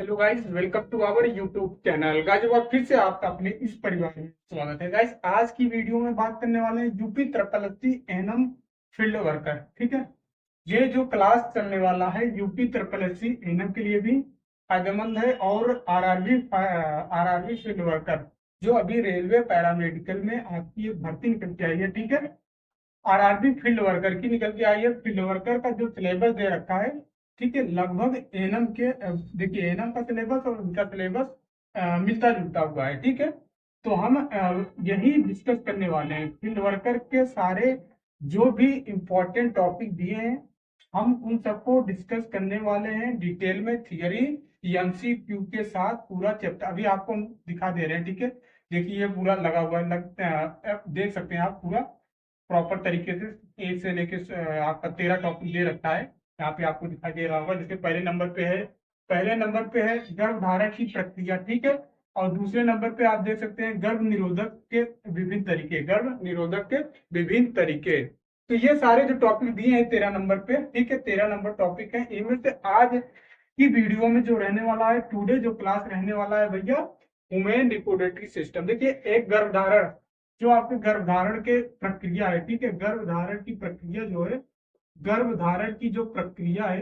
Hello guys, welcome to our YouTube channel. Guys एक बार फिर से आपका अपने इस परिवार में स्वागत है। गाइस आज की वीडियो में बात करने वाले हैं UP triple SC ANM field worker. ठीक है, ये जो क्लास चलने वाला है यूपी ट्रिपल एससी एनएम के लिए भी फायदेमंद है और आरआरबी फील्ड वर्कर जो अभी रेलवे पैरामेडिकल में आपकी ये भर्ती निकल के आई है। ठीक है, आरआरबी फील्ड वर्कर की निकल के आई है। फील्ड वर्कर का जो सिलेबस दे रखा है, ठीक है, लगभग एनएम के देखिए एनएम का सिलेबस और उनका सिलेबस मिलता जुलता हुआ है। ठीक है, तो हम यही डिस्कस करने वाले हैं फील्ड वर्कर के सारे जो भी इम्पोर्टेंट टॉपिक दिए हैं, हम उन सबको डिस्कस करने वाले हैं डिटेल में, थियरी एमसीक्यू के साथ पूरा चैप्टर अभी आपको हम दिखा दे रहे हैं। ठीक है, देखिए ये पूरा लगा हुआ है, देख सकते हैं आप पूरा प्रॉपर तरीके से एक से लेके आपका 13 टॉपिक दे रखा है। यहाँ पे आपको दिखाई दे रहा होगा, जैसे पहले नंबर पे है गर्भधारण की प्रक्रिया। ठीक है, और दूसरे नंबर पे आप देख सकते हैं गर्भ निरोधक के विभिन्न तरीके। तो ये सारे जो टॉपिक दिए हैं 13 नंबर पे, ठीक है, 13 नंबर टॉपिक है। इनमें से आज की वीडियो में जो रहने वाला है, टुडे जो क्लास रहने वाला है भैया, वुमेन रिप्रोडक्टिव सिस्टम। देखिए एक गर्भधारण जो आपके गर्भधारण के प्रक्रिया है, ठीक है, गर्भधारण की प्रक्रिया जो है, गर्भधारण की जो प्रक्रिया है,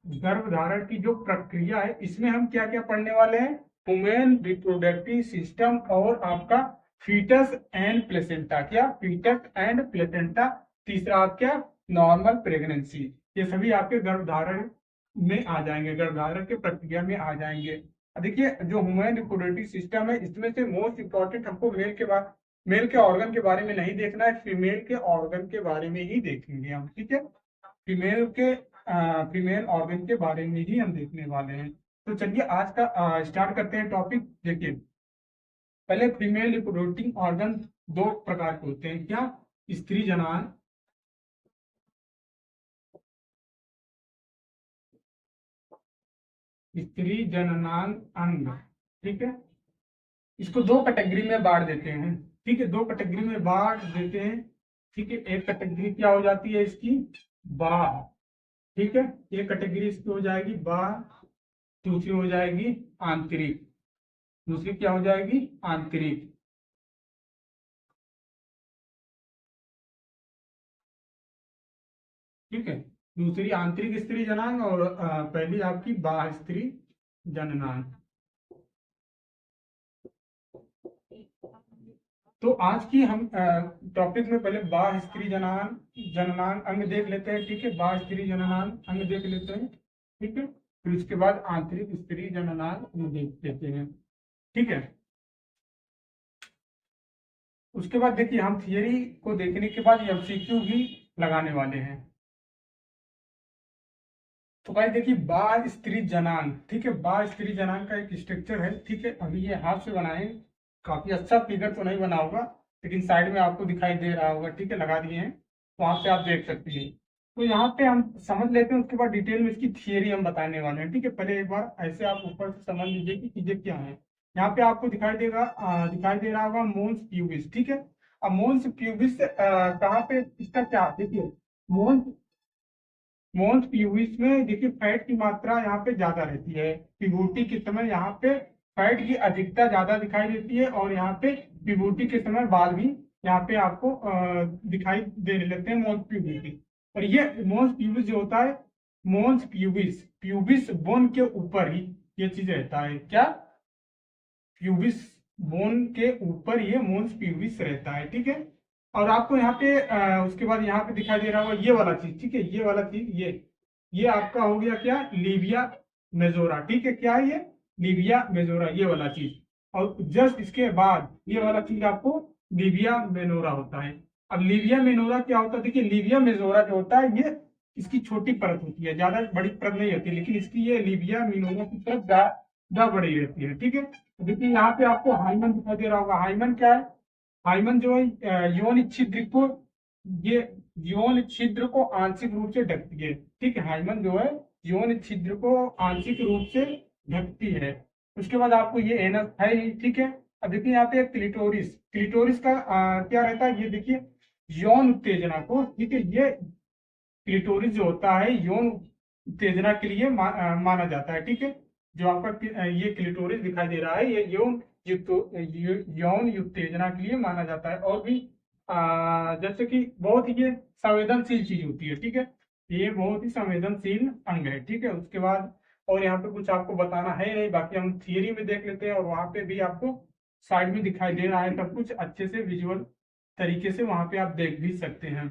गर्भधारण की जो प्रक्रिया है, इसमें हम क्या क्या पढ़ने वाले हैं, वुमेन रिप्रोडक्टिव सिस्टम और आपका फीटस एंड प्लेसेंटा। क्या फीटस एंड प्लेसेंटा, तीसरा आप क्या नॉर्मल प्रेगनेंसी। ये सभी आपके गर्भधारण में आ जाएंगे, गर्भधारण के प्रक्रिया में आ जाएंगे। देखिए जो ह्यूमन रिप्रोडक्टिव सिस्टम है, इसमें से मोस्ट इंपॉर्टेंट हमको मेल के ऑर्गन के बारे में नहीं देखना है, फीमेल के ऑर्गन के बारे में ही देखेंगे हम। ठीक है, फीमेल के फीमेल ऑर्गन के बारे में ही हम देखने वाले हैं। तो चलिए आज का स्टार्ट करते हैं टॉपिक। देखिए पहले फीमेल रिप्रोडक्टिव ऑर्गन दो प्रकार के होते हैं। क्या स्त्री जनान, स्त्री जननांग अंग। ठीक है, इसको दो कैटेगरी में बांट देते हैं। ठीक है, दो कैटेगरी में बांट देते हैं। ठीक है, एक कैटेगरी क्या हो जाती है इसकी, बाह। ठीक है, एक कैटेगरी इसकी हो जाएगी बाह, दूसरी हो जाएगी आंतरिक। दूसरी क्या हो जाएगी, आंतरिक। ठीक है, दूसरी आंतरिक स्त्री जनांग और पहली आपकी बाह्य स्त्री जननांग। तो आज की हम टॉपिक में पहले बाह्य स्त्री जननांग जननांग अंग देख लेते हैं। ठीक है, बाह्य स्त्री जननांग अंग देख लेते हैं। ठीक है, फिर उसके बाद आंतरिक स्त्री जननांग अंग देख लेते हैं। ठीक है, उसके बाद देखिए हम थियरी को देखने के बाद एमसीक्यू भी लगाने वाले हैं। तो भाई देखिए बाह्य स्त्री जनांग, ठीक है, बाह्य स्त्री जनांग का एक स्ट्रक्चर है। ठीक है, अभी ये हाथ से बनाए, काफी अच्छा फिगर तो नहीं बना होगा, लेकिन साइड में आपको दिखाई दे रहा होगा। ठीक है, लगा दिए हैं, वहां से आप देख सकते हैं। तो यहाँ पे हम समझ लेते हैं, उसके बाद डिटेल में इसकी थियरी हम बताने वाले हैं। ठीक है, पहले एक बार ऐसे आप ऊपर से समझ लीजिए कि चीजें क्या है। यहाँ पे आपको दिखाई दे रहा होगा मोन्स प्यूबिस। ठीक है, अब मोन्स प्यूबिस कहाँ पे, इसका क्या देखिए, मोन्स मोन्स प्यूबिस में देखिए फैट की मात्रा यहाँ पे ज्यादा रहती है। पिबूटी के समय यहाँ पे फैट की अधिकता ज्यादा दिखाई देती है, और यहाँ पे पिबूटी के समय बाल भी यहाँ पे आपको दिखाई देने लगते हैं मोन्स प्यूबिस की। और ये मोन्स प्यूबिस जो होता है, मोन्स प्यूबिस प्यूबिस बोन के ऊपर ही ये चीज रहता है। क्या, प्यूबिस बोन के ऊपर ये मोन्स प्यूबिस रहता है। ठीक है, और आपको यहाँ पे उसके बाद यहाँ पे दिखाई दे रहा होगा ये वाला चीज। ठीक है, ये वाला चीज, ये आपका हो गया क्या, लीविया मेजोरा। ठीक है, क्या है ये, लीविया मेजोरा, ये वाला चीज। और जस्ट इसके बाद ये वाला चीज आपको लीविया मेनोरा होता है। अब लीविया मेनोरा क्या होता है, देखिए लीविया मेजोरा जो होता है, ये इसकी छोटी परत होती है, ज्यादा बड़ी परत नहीं होती, लेकिन इसकी ये लीविया मेनोरा की परत ज्यादा बड़ी रहती है। ठीक है, देखिए यहाँ पे आपको हाइमन दिखाई दे रहा होगा। हाइमन क्या है, हाइमन जो है यौन छिद्र को, ये यौन छिद्र को आंशिक रूप से ढकती है। ठीक है, हाइमन जो है यौन छिद्र को आंशिक रूप से ढकती है। उसके बाद आपको ये एनस है ही। ठीक है, अब देखिए यहाँ पे क्लिटोरिस, क्लिटोरिस का क्या रहता है, ये देखिए यौन उत्तेजना को, ठीक है, ये क्लिटोरिस जो होता है यौन उत्तेजना के लिए माना जाता है। ठीक है, जो आपका ये क्लिटोरिस दिखाई दे रहा है, ये यौन उत्तेजना के लिए माना जाता है। और भी जैसे कि बहुत ही ये संवेदनशील चीज होती है। ठीक है, ये बहुत ही संवेदनशील अंग है। ठीक है, उसके बाद और यहाँ पे कुछ आपको बताना है नहीं, बाकी हम थियरी में देख लेते हैं। और वहां पे भी आपको साइड में दिखाई दे रहा है सब कुछ अच्छे से विजुअल तरीके से, वहां पे आप देख भी सकते हैं।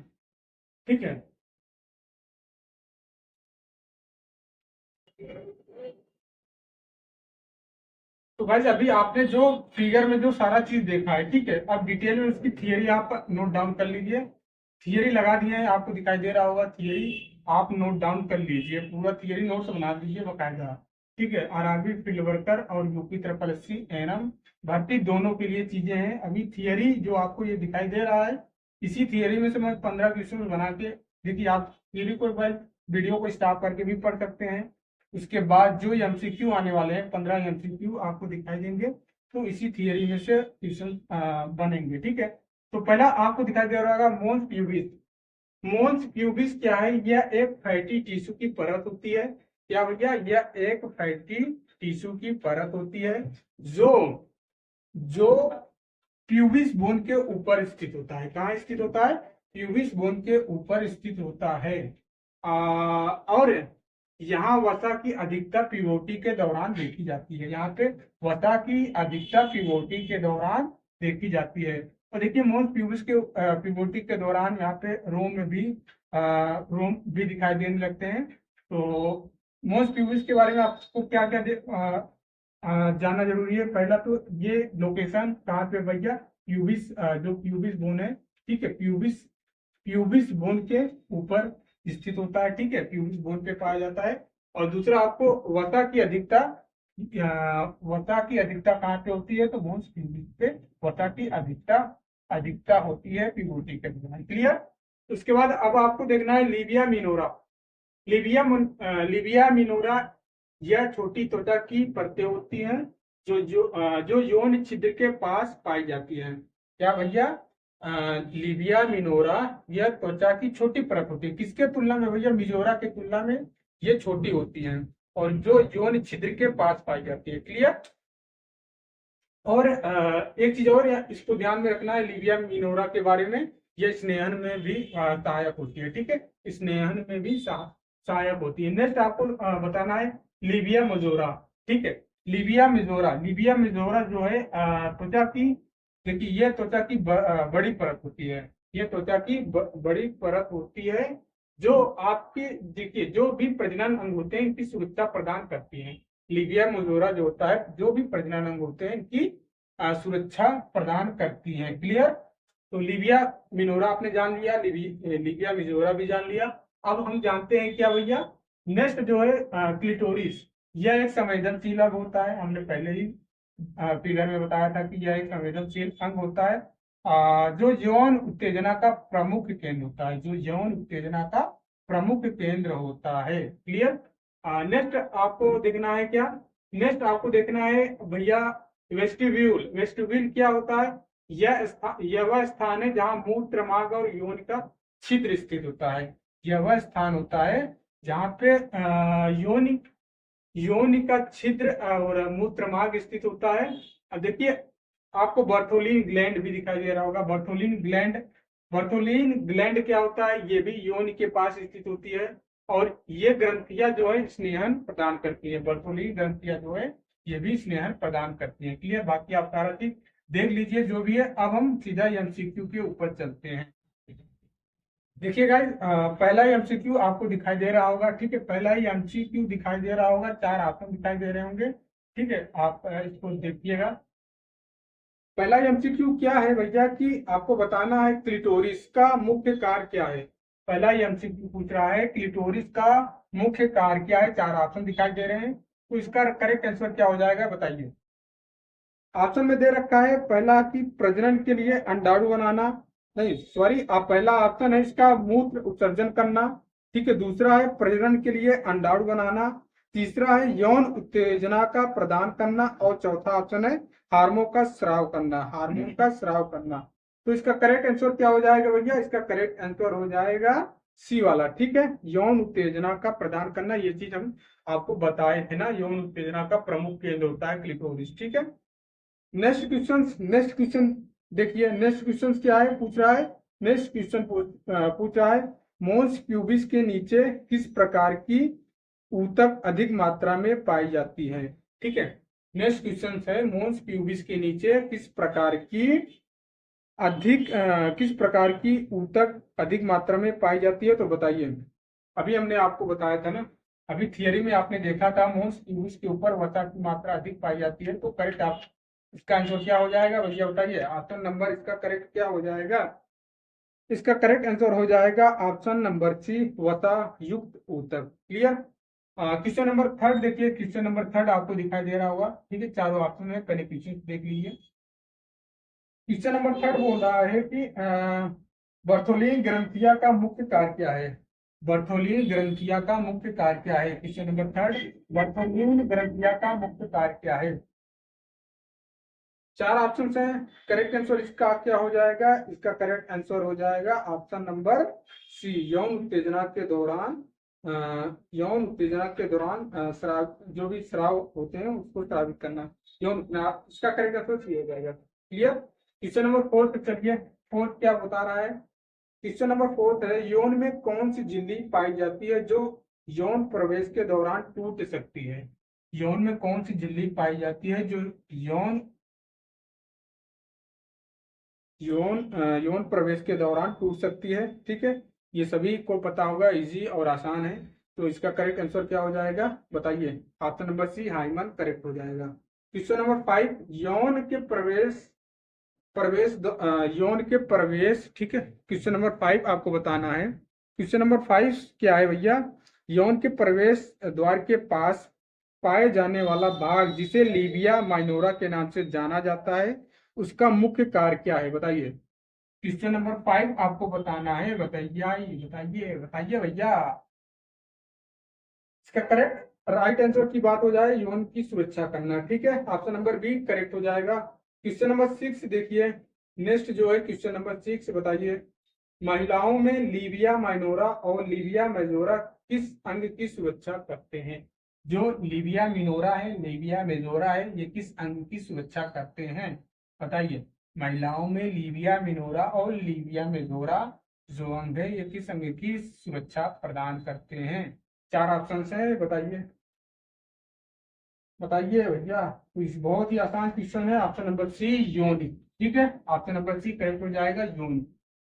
ठीक है, तो गाइस अभी आपने जो फिगर में जो सारा चीज देखा है, ठीक है, अब डिटेल में उसकी थियरी आप नोट डाउन कर लीजिए। थियरी लगा दिए हैं, आपको दिखाई दे रहा होगा थियरी, आप नोट डाउन कर लीजिए, पूरा थियरी नोट्स बना दीजिए बकायदा। ठीक है, आरआरबी फील्ड वर्कर और यूपी ट्रिपल एससी एनएम भर्ती दोनों के लिए चीजें हैं। अभी थियरी जो आपको ये दिखाई दे रहा है, इसी थियरी में से मैं 15 क्वेश्चन बना के, देखिए आप थियरी को एक बार वीडियो को स्टॉप करके भी पढ़ सकते हैं। उसके बाद जो एमसीक्यू आने वाले हैं 15 एमसीक्यू आपको दिखाई देंगे, तो इसी थियरी में से क्वेश्चन बनेंगे। ठीक है, तो पहला आपको दिखाई दे रहा होगा मोन्स प्यूबिस। मोन्स प्यूबिस क्या है? यह एक फैटी टिश्यू की परत होती है। क्या भैया? यह एक फैटी टिश्यू की परत होती है जो जो प्यूबिस बोन के ऊपर स्थित होता है। कहाँ स्थित होता है? प्यूबिस बोन के ऊपर स्थित होता है। और यहाँ वसा की अधिकता पिवोटी के दौरान देखी जाती है। यहाँ पे वसा की अधिकता पिवोटी के दौरान देखी जाती है। और देखिए मोन्स प्यूबिस के पिवोटी के दौरान यहाँ पे रोम भी दिखाई देने लगते हैं। तो मोन्स प्यूबिस के बारे में आपको क्या क्या जानना जरूरी है? पहला तो ये लोकेशन कहाँ पे भैया? प्यूबिस जो प्यूबिस बोन है, ठीक है, प्यूबिस बोन के ऊपर स्थित होता है। ठीक है, प्यूबिस बोन पे पाया जाता है। और दूसरा आपको वसा की अधिकता कहाँ पे होती है? तो बोन्स प्यूबिस पे वसा की अधिकता अधिकता होती है पिवोटी के दौरान। क्लियर? उसके बाद अब आपको देखना है लिबिया मिनोरा। लिबिया मिनोरा यह छोटी त्वचा की परतें होती हैं जो यौन छिद्र के पास पाई जाती है। क्या भैया? लिबिया मिनोरा यह त्वचा की छोटी परत होती है। किसके तुलना में भैया? मिजोरा के तुलना में ये छोटी होती हैं और जो यौन छिद्र के पास पाई जाती है। क्लियर? और एक चीज और इसको ध्यान में रखना है लिबिया मिनोरा के बारे में, ये स्नेहन में भी सहायक होती है। ठीक है, स्नेहन में भी सहायक होती है। नेक्स्ट आपको बताना है लिबिया मजोरा। ठीक है, लिबिया मिजोरा जो है त्वचा की, देखिए यह त्वचा की बड़ी परत होती है। यह त्वचा की बड़ी परत होती है जो आपके, देखिए जो भी प्रजनन अंग होते हैं इनकी सुरक्षा प्रदान करती है। लिबिया मजोरा जो होता है, जो भी प्रजनन अंग होते हैं इनकी सुरक्षा प्रदान करती है। क्लियर? तो लिबिया मिनोरा आपने जान लिया, लिबिया मिजोरा भी जान लिया। अब हम जानते हैं क्या भैया? नेक्स्ट जो है क्लिटोरिस। यह एक संवेदनशील अंग होता है, हमने पहले ही फिगर में बताया था कि यह एक संवेदनशील अंग होता है जो यौन उत्तेजना का प्रमुख केंद्र होता है। जो यौन उत्तेजना का प्रमुख केंद्र होता है। क्लियर? नेक्स्ट आपको देखना है क्या? नेक्स्ट आपको देखना है भैया वेस्टिब्यूल। वेस्टिब्यूल क्या होता है? यह वह स्थान है जहां मूत्र मार्ग और यौन का छिद्र स्थित होता है। यह वह स्थान होता है जहाँ पे योनि का छिद्र और मूत्र मार्ग स्थित होता है। अब देखिए आपको बर्थोलिन ग्लैंड भी दिखाई दे रहा होगा। बर्थोलिन ग्लैंड क्या होता है? ये भी योनि के पास स्थित होती है और ये ग्रंथियां जो है स्नेहन प्रदान करती है। बर्थोलिन ग्रंथियां जो है ये भी स्नेहन प्रदान करती है। क्लियर? बाकी आप सारा चीज देख लीजिए जो भी है। अब हम सीधा एमसीक्यू के ऊपर चलते हैं। देखिए गाइस, पहला ही एमसीक्यू आपको दिखाई दे रहा होगा। ठीक है, पहला ही एमसीक्यू दिखाई दे रहा होगा, 4 ऑप्शन दिखाई दे रहे होंगे। ठीक है, आप इसको देखिएगा। पहला एमसीक्यू क्या है भैया कि आपको बताना है क्लिटोरिस का मुख्य कार्य क्या है। पहला एमसीक्यू पूछ रहा है क्लिटोरिस का मुख्य कार्य क्या है। 4 ऑप्शन दिखाई दे रहे हैं, तो इसका करेक्ट आंसर क्या हो जाएगा बताइए। ऑप्शन में दे रखा है पहला कि प्रजनन के लिए अंडाणु बनाना, नहीं सॉरी, आप पहला ऑप्शन है इसका मूत्र उत्सर्जन करना। ठीक है, दूसरा है प्रजनन के लिए अंडाणु बनाना, तीसरा है यौन उत्तेजना का प्रदान करना और चौथा ऑप्शन है हार्मोन का स्राव करना। हार्मोन का स्राव करना। तो इसका करेक्ट आंसर क्या हो जाएगा भैया? इसका करेक्ट आंसर हो जाएगा सी वाला, ठीक है। यौन उत्तेजना का प्रदान करना, ये चीज हम आपको बताए थे ना, यौन उत्तेजना का प्रमुख केंद्र होता है क्लिटोरिस, ठीक है। नेक्स्ट क्वेश्चन देखिए, नेक्स्ट क्वेश्चन क्या है पूछ रहा है। नेक्स्ट क्वेश्चन पूछ रहा है, मोन्स प्यूबिस के नीचे किस प्रकार की ऊतक अधिक मात्रा में पाई जाती है, ठीक है। नेक्स्ट क्वेश्चन है, मोन्स प्यूबिस के नीचे किस प्रकार की ऊतक अधिक मात्रा में पाई जाती है, तो बताइए। अभी हमने आपको बताया था ना, अभी थियरी में आपने देखा था मोन्स प्यूबिस के ऊपर वसा की मात्रा अधिक पाई जाती है, तो करेक्ट आप इसका आंसर क्या हो जाएगा भैया बताइए। ऑप्शन नंबर इसका करेक्ट क्या हो जाएगा, इसका करेक्ट आंसर हो जाएगा ऑप्शन नंबर सी, वसा युक्त ऊतक। क्लियर। क्वेश्चन नंबर थर्ड देखिए, क्वेश्चन नंबर थर्ड आपको दिखाई दे रहा होगा, ठीक है। चारों ऑप्शन में पहले क्वेश्चन देख लीजिए। क्वेश्चन नंबर थर्ड बोल रहा है कि बर्थोलिन ग्रंथिया का मुख्य कार्य क्या है। बर्थोलिन ग्रंथिया का मुख्य कार्य क्या है, क्वेश्चन नंबर थर्ड, बर्थोलिन ग्रंथिया का मुख्य कार्य क्या है। चार ऑप्शन हैं, करेक्ट आंसर इसका क्या हो जाएगा, इसका करेक्ट आंसर हो जाएगा ऑप्शन नंबर सी, यौन उत्तेजना के दौरान यौन उत्तेजना के दौरान श्राव, जो भी श्राव होते हैं उसको श्रावित करना, यौन इसका करेक्ट आंसर सी हो जाएगा। क्लियर। क्वेश्चन नंबर फोर्थ चलिए, फोर्थ क्या बता रहा है। क्वेश्चन नंबर फोर्थ है, यौन में कौन सी झिल्ली पाई जाती है जो यौन प्रवेश के दौरान टूट सकती है। यौन में कौन सी झिल्ली पाई जाती है जो यौन यौन यौन प्रवेश के दौरान टूट सकती है, ठीक है। ये सभी को पता होगा, इजी और आसान है। तो इसका करेक्ट आंसर क्या हो जाएगा बताइए। Option number C, hymen correct हो जाएगा। क्वेश्चन नंबर 5, यौन के प्रवेश, ठीक है। क्वेश्चन नंबर 5 आपको बताना है। क्वेश्चन नंबर 5 क्या है भैया, यौन के प्रवेश द्वार के पास पाए जाने वाला भाग जिसे लीबिया माइनोरा के नाम से जाना जाता है, उसका मुख्य कार्य क्या है बताइए। क्वेश्चन नंबर 5 आपको बताना है, बताइए बताइए बताइए भैया। इसका करेक्ट राइट आंसर की बात हो जाए, यौन की सुरक्षा करना, ठीक है। ऑप्शन नंबर बी करेक्ट हो जाएगा। क्वेश्चन नंबर 6 देखिए, नेक्स्ट जो है क्वेश्चन नंबर 6 बताइए, महिलाओं में लीबिया माइनोरा और लीबिया मेजोरा किस अंग की सुरक्षा करते हैं। जो लीबिया मिनोरा है, लीबिया मेजोरा है, ये किस अंग की सुरक्षा करते हैं बताइए। महिलाओं में लीबिया मिनोरा और लीबिया मेजोरा जो अंग है, ये किस अंग की सुरक्षा प्रदान करते हैं। चार ऑप्शन है, बताइए बताइए भैया। तो इस बहुत ही आसान क्वेश्चन है, ऑप्शन नंबर सी, योनि, ठीक है। ऑप्शन नंबर सी करेक्ट हो जाएगा, योनि।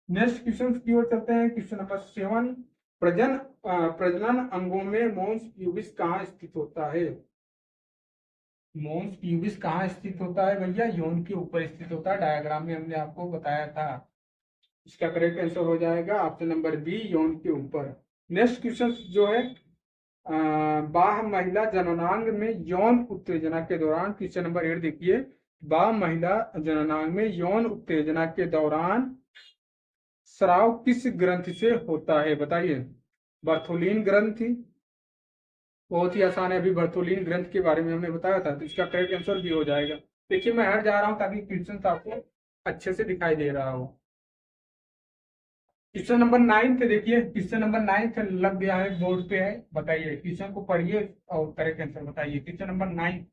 नेक्स्ट क्वेश्चन की ओर चलते हैं। क्वेश्चन नंबर 7, प्रजनन अंगों में मोन्स प्यूबिस कहाँ स्थित होता है। मोन्स प्यूबिस कहाँ स्थित होता है भैया, यौन के ऊपर स्थित होता है, डायग्राम में हमने आपको बताया था। इसका करेक्ट आंसर हो जाएगा ऑप्शन नंबर बी, यौन के ऊपर। नेक्स्ट क्वेश्चन जो है, बाह्य महिला जननांग में यौन उत्तेजना के दौरान, क्वेश्चन नंबर 8 देखिए, बाह्य महिला जननांग में यौन उत्तेजना के दौरान स्राव किस ग्रंथि से होता है बताइए। बर्थोलिन ग्रंथि, बहुत ही आसान है, अभी बर्थोलिन ग्रंथ के बारे में हमने बताया था, तो इसका करेक्ट आंसर भी हो जाएगा। देखिए मैं हट जा रहा हूँ ताकि क्वेश्चन आपको अच्छे से दिखाई दे रहा हो। क्वेश्चन नंबर 9 देखिए, क्वेश्चन नंबर 9 लग गया है, बोर्ड पे है, बताइए क्वेश्चन को पढ़िए और करेक्ट आंसर बताइए। क्वेश्चन नंबर 9,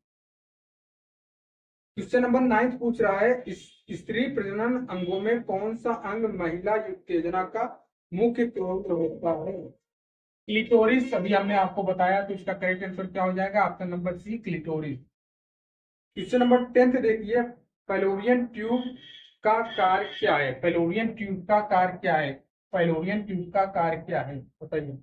क्वेश्चन नंबर 9 पूछ रहा है, स्त्री प्रजनन अंगों में कौन सा अंग महिला उत्तेजना का मुख्य केंद्र होता है। क्लिटोरिस, अभी हमने आपको बताया, तो इसका करेक्ट आंसर क्या हो जाएगा, option number C, clitoris. Question number 10 देखिए, फैलोपियन ट्यूब का कार्य क्या है। फैलोपियन ट्यूब का कार्य क्या है, फैलोपियन ट्यूब का कार्य क्या है बताइए।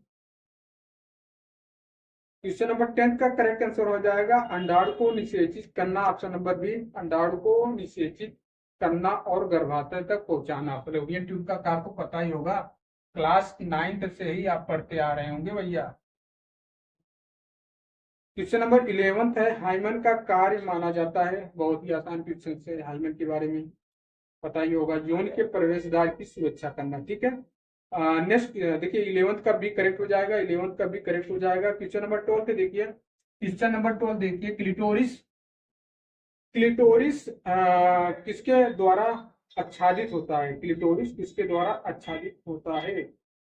क्वेश्चन नंबर 10 का करेक्ट आंसर हो जाएगा अंडाणु को निषेचित करना, ऑप्शन नंबर बी, अंडाणु को निषेचित करना और गर्भाशय तक पहुंचाना। फैलोपियन ट्यूब का कार्य तो पता ही होगा, क्लास 9th से ही आप पढ़ते आ रहे होंगे भैया। क्वेश्चन नंबर 11 है, हाइमन का कार्य माना जाता है, बहुत ही आसान क्वेश्चन है, हाइमन के बारे में पता ही होगा, यौन के प्रवेशद्वार की सुरक्षा करना, ठीक है। नेक्स्ट देखिए, 11th का भी करेक्ट हो जाएगा, 11th का भी करेक्ट हो जाएगा। क्वेश्चन नंबर 12 देखिए, क्वेश्चन नंबर 12 देखिए, क्लिटोरिस, क्लिटोरिस किसके द्वारा आच्छादित होता है। क्लिटोरिस किसके द्वारा आच्छादित होता है।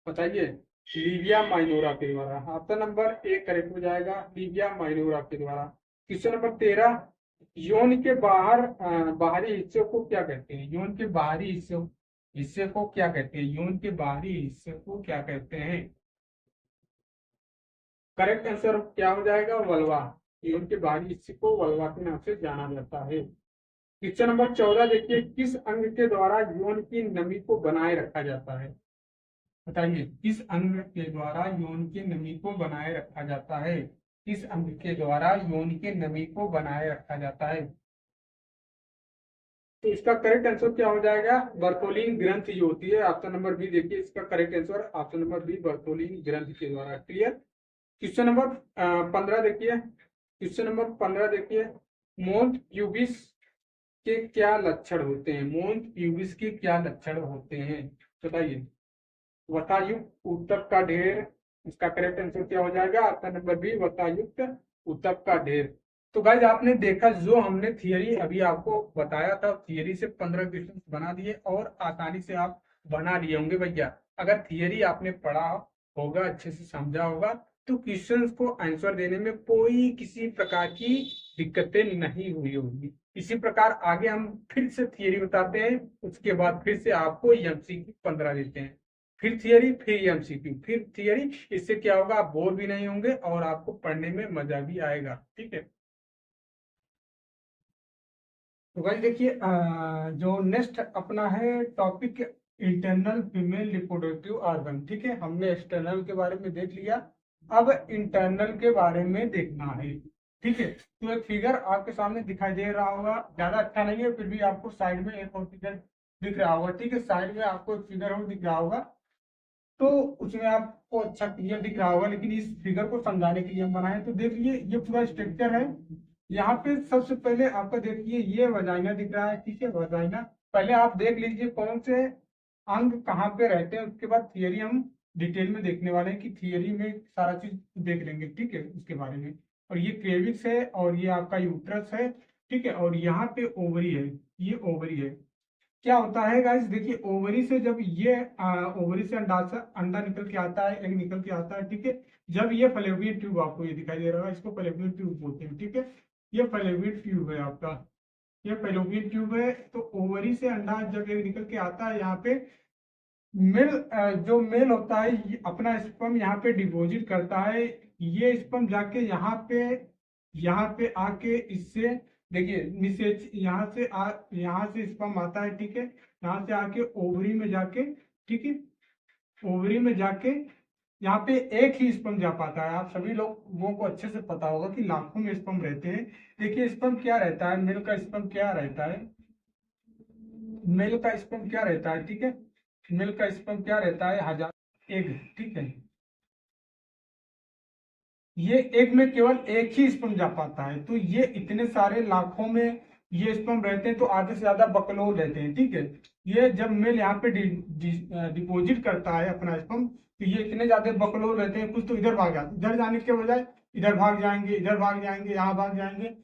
बताइए। लीविया माइनोरा के द्वारा। ऑप्शन नंबर ए करेक्ट हो जाएगा, लीविया माइनोरा के द्वारा। क्वेश्चन नंबर 13, यौन के बाहरी हिस्से को क्या कहते हैं? यौन के बाहरी हिस्से को क्या कहते हैं? यौन के बाहरी हिस्से को क्या कहते हैं? करेक्ट आंसर क्या हो जाएगा? वल्वा। यौन के बाहरी हिस्से को वल्वा के नाम से जाना जाता है। क्वेश्चन नंबर 14 देखिए, किस अंग के द्वारा यौन की नमी को बनाए रखा जाता है? बताइए, किस अंग के द्वारा यौन की नमी को बनाए रखा जाता है? किस अंग के द्वारा यौन की नमी को बनाए रखा जाता है? तो इसका करेक्ट आंसर क्या हो जाएगा? बर्थोलिन ग्रंथि जो होती है। ऑप्शन नंबर बी देखिए, इसका correct answer option number B, Bartholin ग्रंथि के द्वारा। क्लियर। क्वेश्चन नंबर 15 देखिए। क्वेश्चन नंबर 15 देखिए, मोंथ प्यूबिस के क्या लक्षण होते हैं? मोंथ प्यूबिस के क्या लक्षण होते हैं? बताइए। वसायुक्त ऊतक का ढेर। इसका करेक्ट आंसर क्या हो जाएगा? ऑप्शन नंबर बी, वसायुक्त ऊतक का ढेर। तो गाइज आपने देखा, जो हमने थियरी अभी आपको बताया था, थियरी से 15 क्वेश्चन बना दिए और आसानी से आप बना लिए होंगे भैया। अगर थियरी आपने पढ़ा होगा, अच्छे से समझा होगा, तो क्वेश्चंस को आंसर देने में कोई किसी प्रकार की दिक्कतें नहीं हुई होगी। इसी प्रकार आगे हम फिर से थियरी बताते हैं, उसके बाद फिर से आपको एमसीक्यू 15 देते हैं। फिर थियरी, फिर एमसीक्यू, फिर थियरी। इससे क्या होगा? आप बोर भी नहीं होंगे और आपको पढ़ने में मजा भी आएगा। ठीक है। तो गाइस देखिए, जो नेक्स्ट अपना है topic, internal female reproductive organ. ठीक है, हमने एक्सटर्नल के बारे में देख लिया, अब इंटरनल के बारे में देखना है। ठीक है, तो एक फिगर आपके सामने दिखाई दे रहा होगा, ज्यादा अच्छा नहीं है, फिर भी आपको साइड में एक और फिगर दिख रहा होगा। ठीक है, साइड में आपको एक फिगर और दिख रहा होगा, तो उसमें आपको अच्छा क्लियर दिख रहा होगा, लेकिन इस फिगर को समझाने के लिए हम बनाए। तो देखिए, ये पूरा स्ट्रक्चर है। यहाँ पे सबसे पहले आपका देखिए, ये वजाइना दिख रहा है। ठीक है, वजाइना पहले आप देख लीजिए कौन से अंग कहाँ पे रहते हैं, उसके बाद थियरी हम डिटेल में देखने वाले हैं, कि थियरी में सारा चीज देख लेंगे। ठीक है, उसके बारे में। और ये क्लेविक्स है, और ये आपका यूट्रस है। ठीक है, और यहाँ पे ओवरी है, ये ओवरी है। क्या होता है गाइस, देखिए ओवरी से जब ये ओवरी से अंडा निकल के आता है, एग निकल के आता है। ठीक है, जब ये फलेवियन ट्यूब आपको ये दिखाई दे रहा है, इसको फलेवियन ट्यूब बोलते हैं। ठीक है, ये फलेवियन ट्यूब है आपका, ये फलेवियन ट्यूब है। तो ओवरी से अंडा जब एग निकल के आता है, यहाँ पे मेल, जो मेल होता है, ये अपना स्पर्म यहाँ पे डिपॉजिट करता है। ये स्पर्म जाके यहाँ पे आके इससे, देखिए निषेच यहाँ से स्पर्म आता है। ठीक है, यहाँ से आके ओवरी में जाके, ठीक है, ओवरी में जाके यहाँ पे एक ही स्पर्म जा पाता है। आप सभी लोगों को अच्छे से पता होगा कि लाखों में स्पर्म रहते हैं। देखिए स्पर्म क्या रहता है, मेल का स्पर्म क्या रहता है, मेल का स्पर्म क्या रहता है? ठीक है, मेल का स्पर्म क्या रहता है? 1000 एग। ठीक है, ये एग में केवल एक ही स्पर्म जा पाता है। तो ये इतने सारे लाखों में ये स्पर्म रहते हैं, तो आधे से ज्यादा बकलोल रहते हैं। ठीक है, ये जब मेल यहाँ पे डिपॉजिट करता है अपना स्पर्म, तो ये इतने ज्यादा बकलोल रहते हैं, कुछ तो इधर भाग जाते, इधर जाने के बजाय इधर भाग जाएंगे, इधर भाग जाएंगे, यहाँ भाग जाएंगे।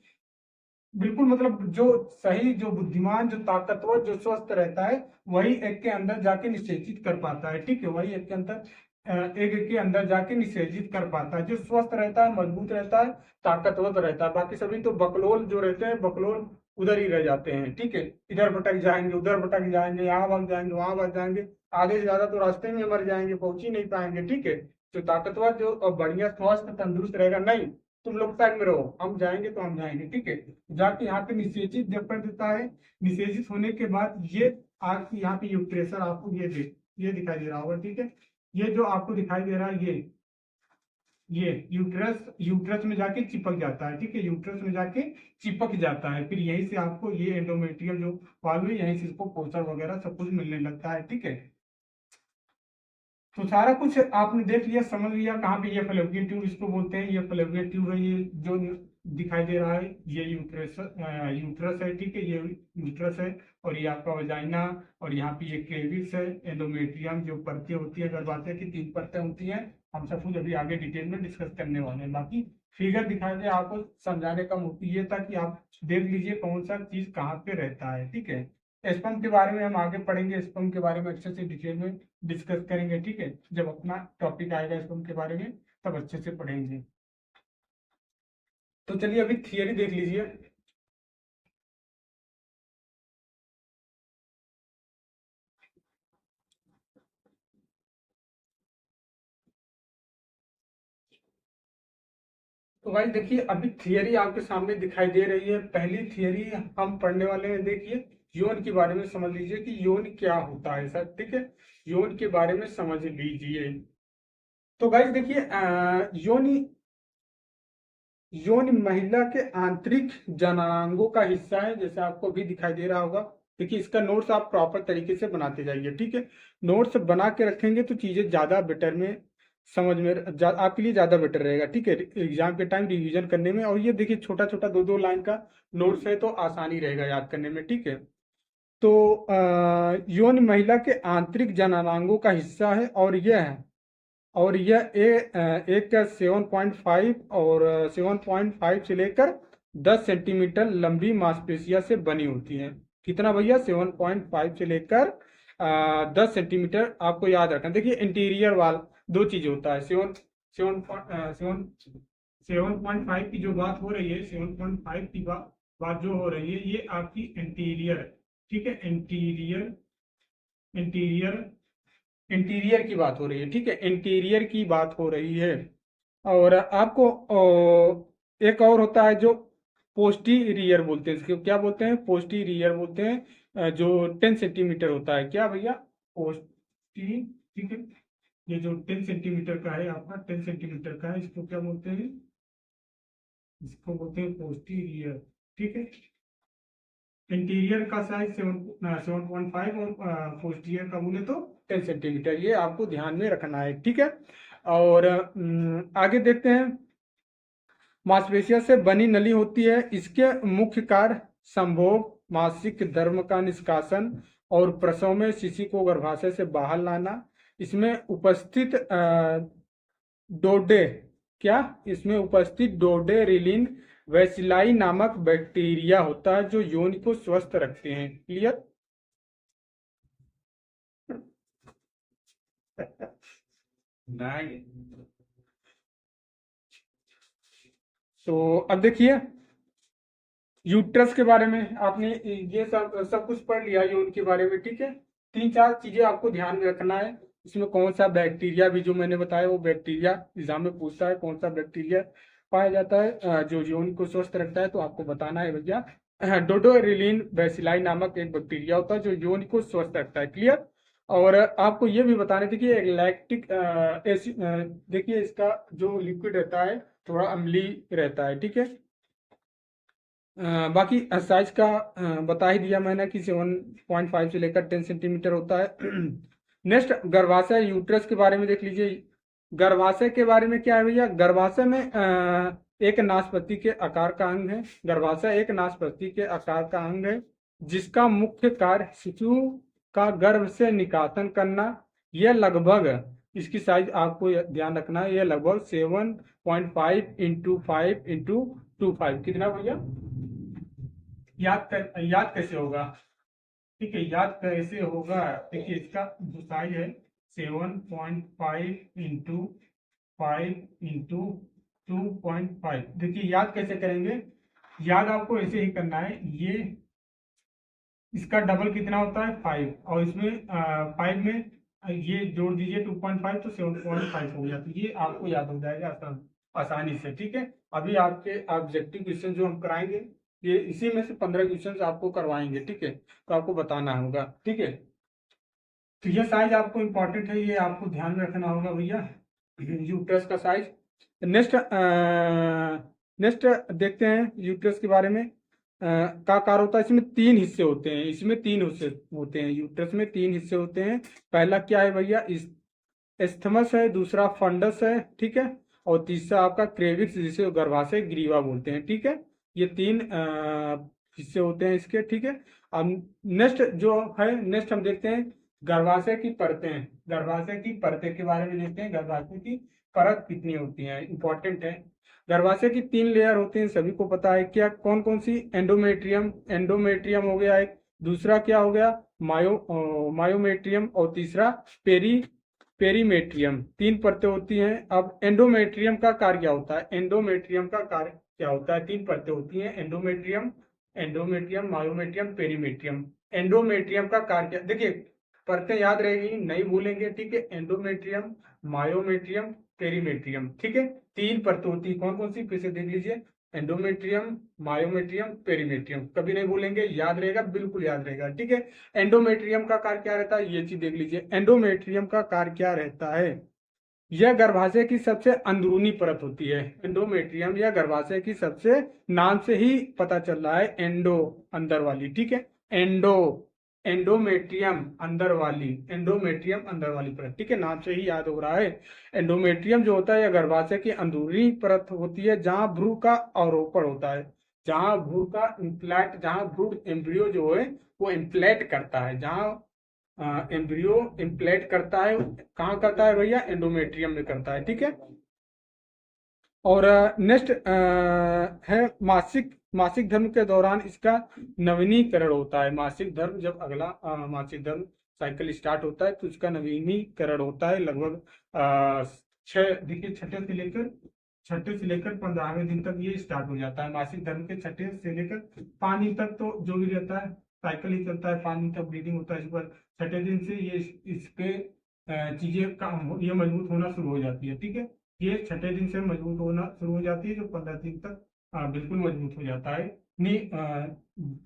बिल्कुल, मतलब जो सही, जो बुद्धिमान, जो ताकतवर, जो स्वस्थ रहता है, वही एग के अंदर जाके निषेचित कर पाता है। ठीक है, वही एग के अंदर, एग के अंदर जाके निषेचित कर पाता है। जो स्वस्थ रहता है, मजबूत रहता है, ताकतवर रहता है। बाकी सभी तो बकलोल जो रहते हैं, बकलोल उधर ही रह जाते हैं। ठीक है, इधर भटक जाएंगे, उधर भटक जाएंगे, यहाँ भाग जाएंगे, वहां भाग जाएंगे, आधे से ज्यादा तो रास्ते में मर जाएंगे, पहुंच ही नहीं पाएंगे। ठीक है, जो ताकतवर, जो बढ़िया स्वस्थ तंदुरुस्त रहेगा, नहीं तुम लोग साइड में रहो, हम जाएंगे तो हम जाएंगे। ठीक है, जाके यहाँ पे निषेचित जब कर देता है, निषेचित होने के बाद ये आग यहाँ पे प्रेशर आपको ये दिखाई दे रहा होगा। ठीक है, ये जो आपको दिखाई दे रहा है, ये यूट्रस में जाके चिपक जाता है। ठीक है, यूट्रस में जाके चिपक जाता है, फिर यहीं से आपको ये एंडोमेट्रियम जो वाल्व है, यहीं से इसको पोषण वगैरह सब कुछ मिलने लगता है। ठीक है, तो सारा कुछ आपने देख लिया, समझ लिया कहाँ पे ये फलोपियन ट्यूब इसको बोलते हैं। ये फलोपियन ट्यूब है, ये जो दिखाई दे रहा है, ये यूट्रस है। ठीक है, ये यूट्रस है, और ये आपका वजाइना, और यहाँ पे ये क्लेविक्स है, एंडोमेट्रियम, जो परतें होती है गर्भाशय की 3 परतें होती हैं। हम सब कुछ अभी आगे डिटेल में डिस्कस करने वाले हैं। बाकी फिगर दिखा दे, आपको समझाने का मुद्दा ये था कि आप देख लीजिए कौन सा चीज कहाँ पे रहता है। ठीक है, स्पर्म के बारे में हम आगे पढ़ेंगे, स्पर्म के बारे में अच्छे से डिटेल में डिस्कस करेंगे, ठीक है। जब अपना टॉपिक आएगा स्पर्म के बारे में तब अच्छे से पढ़ेंगे। तो चलिए अभी थियरी देख लीजिए। तो भाई देखिए अभी थियरी आपके सामने दिखाई दे रही है। पहली थियरी हम पढ़ने वाले हैं, देखिए यौन के बारे में समझ लीजिए कि यौन क्या होता है सर, ठीक है। यौन के बारे में समझ लीजिए। तो गाइस देखिए यौन यौन महिला के आंतरिक जननांगों का हिस्सा है, जैसे आपको भी दिखाई दे रहा होगा। देखिए इसका नोट्स आप प्रॉपर तरीके से बनाते जाइए, ठीक है। नोट्स बना के रखेंगे तो चीजें ज्यादा बेटर में समझ में आपके लिए ज्यादा बेटर रहेगा, ठीक है, एग्जाम के टाइम रिवीजन करने में। और ये देखिए छोटा छोटा 2-2 लाइन का नोट्स है तो आसानी रहेगा याद करने में, ठीक है। तो यौन महिला के आंतरिक जननांगों का हिस्सा है और यह एक का 7.5 और 7.5 से लेकर 10 सेंटीमीटर लंबी मांसपेशिया से बनी होती है। कितना भैया? 7.5 से लेकर 10 सेंटीमीटर। आपको याद रखना। देखिए इंटीरियर वाल दो चीज होता है। 7.5 की जो बात हो रही है, 7.5 की बात जो हो रही है, ये आपकी इंटीरियर, ठीक है। इंटीरियर इंटीरियर इंटीरियर की बात हो रही है, ठीक है। इंटीरियर की बात हो रही है। और आपको एक और होता है जो पोस्टीरियर बोलते हैं। इसको क्या बोलते हैं? पोस्टीरियर बोलते हैं। जो 10 सेंटीमीटर होता है। क्या भैया? पोस्टी, ठीक है। ये जो 10 सेंटीमीटर का है आपका, 10 सेंटीमीटर का है, इसको क्या बोलते हैं? इसको बोलते हैं पोस्टीरियर, ठीक है। इंटीरियर का साइज 7.5 और पोस्टीरियर का बोले तो 10 सेंटीमीटर। ये आपको ध्यान में रखना है, ठीक है। और आगे देखते हैं। मांसपेशियों से बनी नली होती है। इसके मुख्य कार्य संभोग, मासिक धर्म का निष्कासन और प्रसव में शिशु को गर्भाशय से बाहर लाना। इसमें उपस्थित डोडे क्या इसमें उपस्थित डोडेरिलीन वैसिलाई नामक बैक्टीरिया होता है जो यौन को स्वस्थ रखते हैं। क्लियर? नहीं। तो अब देखिए यूट्रस के बारे में आपने ये सब कुछ पढ़ लिया यौन के बारे में, ठीक है। 3-4 चीजें आपको ध्यान में रखना है। इसमें कौन सा बैक्टीरिया भी जो मैंने बताया वो बैक्टीरिया एग्जाम में पूछता है, कौन सा बैक्टीरिया पाया जाता है जो यौन को स्वस्थ रखता है, तो आपको बताना है भैया डोडोरिलीन बैसिलाई नामक एक बैक्टीरिया होता है जो यौन को स्वस्थ रखता है। क्लियर? और आपको ये भी बताने थे कि एक लैक्टिक एसिड, देखिए इसका जो लिक्विड रहता है थोड़ा अम्लीय रहता है, ठीक है। बाकी साइज का बता ही दिया मैंने कि 7.5 से लेकर 10 सेंटीमीटर होता है। नेक्स्ट गर्भाशय यूट्रस के बारे में देख लीजिए। गर्भाशय के बारे में क्या है भैया? गर्भाशय में एक नाशपाती के आकार का अंग है। गर्भाशय एक नाशपाती के आकार का अंग है जिसका मुख्य कार्य शिशु का गर्भ से निकासन करना। यह लगभग, इसकी साइज आपको ध्यान रखना है, यह लगभग 7.5 इंटू 5 इंटू 25। कितना भैया? याद कैसे होगा? ठीक है, याद कैसे होगा? देखिए इसका जो साइज है 7.5 इंटू 5 इंटू 2.5। देखिए याद कैसे करेंगे? याद आपको ऐसे ही करना है। ये इसका डबल कितना होता है? 5, और इसमें 5 में ये जोड़ दीजिए 2.5 तो 7.5 हो गया। तो ये आपको याद हो जाएगा आसानी से, ठीक है। अभी आपके ऑब्जेक्टिव क्वेश्चन जो हम कराएंगे ये इसी में से 15 क्वेश्चन आपको करवाएंगे, ठीक है। तो आपको बताना होगा, ठीक है। तो ये साइज आपको इम्पोर्टेंट है, ये आपको ध्यान में रखना होगा भैया, यूट्रस का साइज। नेक्स्ट नेक्स्ट देखते हैं यूट्रस के बारे में। का आकार होता है, इसमें 3 हिस्से होते हैं। इसमें 3 हिस्से होते हैं, यूट्रस में 3 हिस्से होते हैं। पहला क्या है भैया? एस्थमस है, दूसरा फंडस है, ठीक है, और तीसरा आपका क्रेविक्स जिसे गर्भाशय ग्रीवा बोलते हैं, ठीक है। ये 3 हिस्से होते हैं इसके, ठीक है। अब नेक्स्ट जो है, नेक्स्ट हम देखते हैं गर्भाशय की परतें। गर्भाशय की परतें के बारे में देखते हैं। गर्भाशय की परत कितनी होती है, इंपॉर्टेंट है। गर्भाशय की 3 लेयर होती हैं, सभी को पता है। क्या कौन कौन सी? एंडोमेट्रियम हो गया एक, दूसरा क्या हो गया, मायोमेट्रियम, और तीसरा पेरीमेट्रियम। 3 परतें होती हैं। अब एंडोमेट्रियम का कार्य क्या होता है, एंडोमेट्रियम का कार्य क्या होता है, 3 परतें होती हैं, एंडोमेट्रियम, मायोमेट्रियम, पेरीमेट्रियम। एंडोमेट्रियम का कार्य देखिए, परतें याद रहेगी, नहीं भूलेंगे, ठीक है। एंडोमेट्रियम, मायोमेट्रियम, पेरीमेट्रियम, ठीक है। 3 परतें होती है, कौन कौन सी, फिर से देख लीजिए, एंडोमेट्रियम, मायोमेट्रियम, पेरीमेट्रियम। कभी नहीं भूलेंगे, याद रहेगा, बिल्कुल याद रहेगा, ठीक है। एंडोमेट्रियम का कार्य क्या रहता है, ये चीज देख लीजिए, एंडोमेट्रियम का कार्य क्या रहता है। यह गर्भाशय की सबसे अंदरूनी परत होती है। एंडोमेट्रियम या गर्भाशय की सबसे, नाम से ही पता चल रहा है, एंडो, अंदर वाली, ठीक है। एंडो, एंडोमेट्रियम अंदर वाली, एंडोमेट्रियम अंदर वाली परत, ठीक है, नाम से ही याद हो रहा है। एंडोमेट्रियम जो होता है यह गर्भाशय की अंदरूनी परत होती है, जहां भ्रूण का अवरोपण होता है, जहां भ्रूण का इम्प्लांट, जहां भ्रूण एम्ब्रियो जो है वो इम्प्लेट करता है, जहां एम्ब्रियो इम्प्लेट करता है, कहाँ करता है भैया, एंडोमेट्रियम में करता है, ठीक है। और नेक्स्ट है मासिक, मासिक धर्म के दौरान इसका नवीनीकरण होता है। मासिक धर्म, जब अगला मासिक धर्म साइकिल स्टार्ट होता है तो इसका नवीनीकरण होता है, लगभग 6, देखिए, छठे से लेकर 15वें दिन तक ये स्टार्ट हो जाता है। मासिक धर्म के छठे से लेकर पानी तक तो जो भी रहता है साइकिल ही चलता है, पानी तक ब्लीडिंग होता है, इस पर छठे दिन से ये इस पे चीजें काम, ये मजबूत होना शुरू हो जाती है, ठीक है। ये छठे दिन से मजबूत होना शुरू हो जाती है, जो 15 दिन तक बिल्कुल मजबूत हो जाता है। नहीं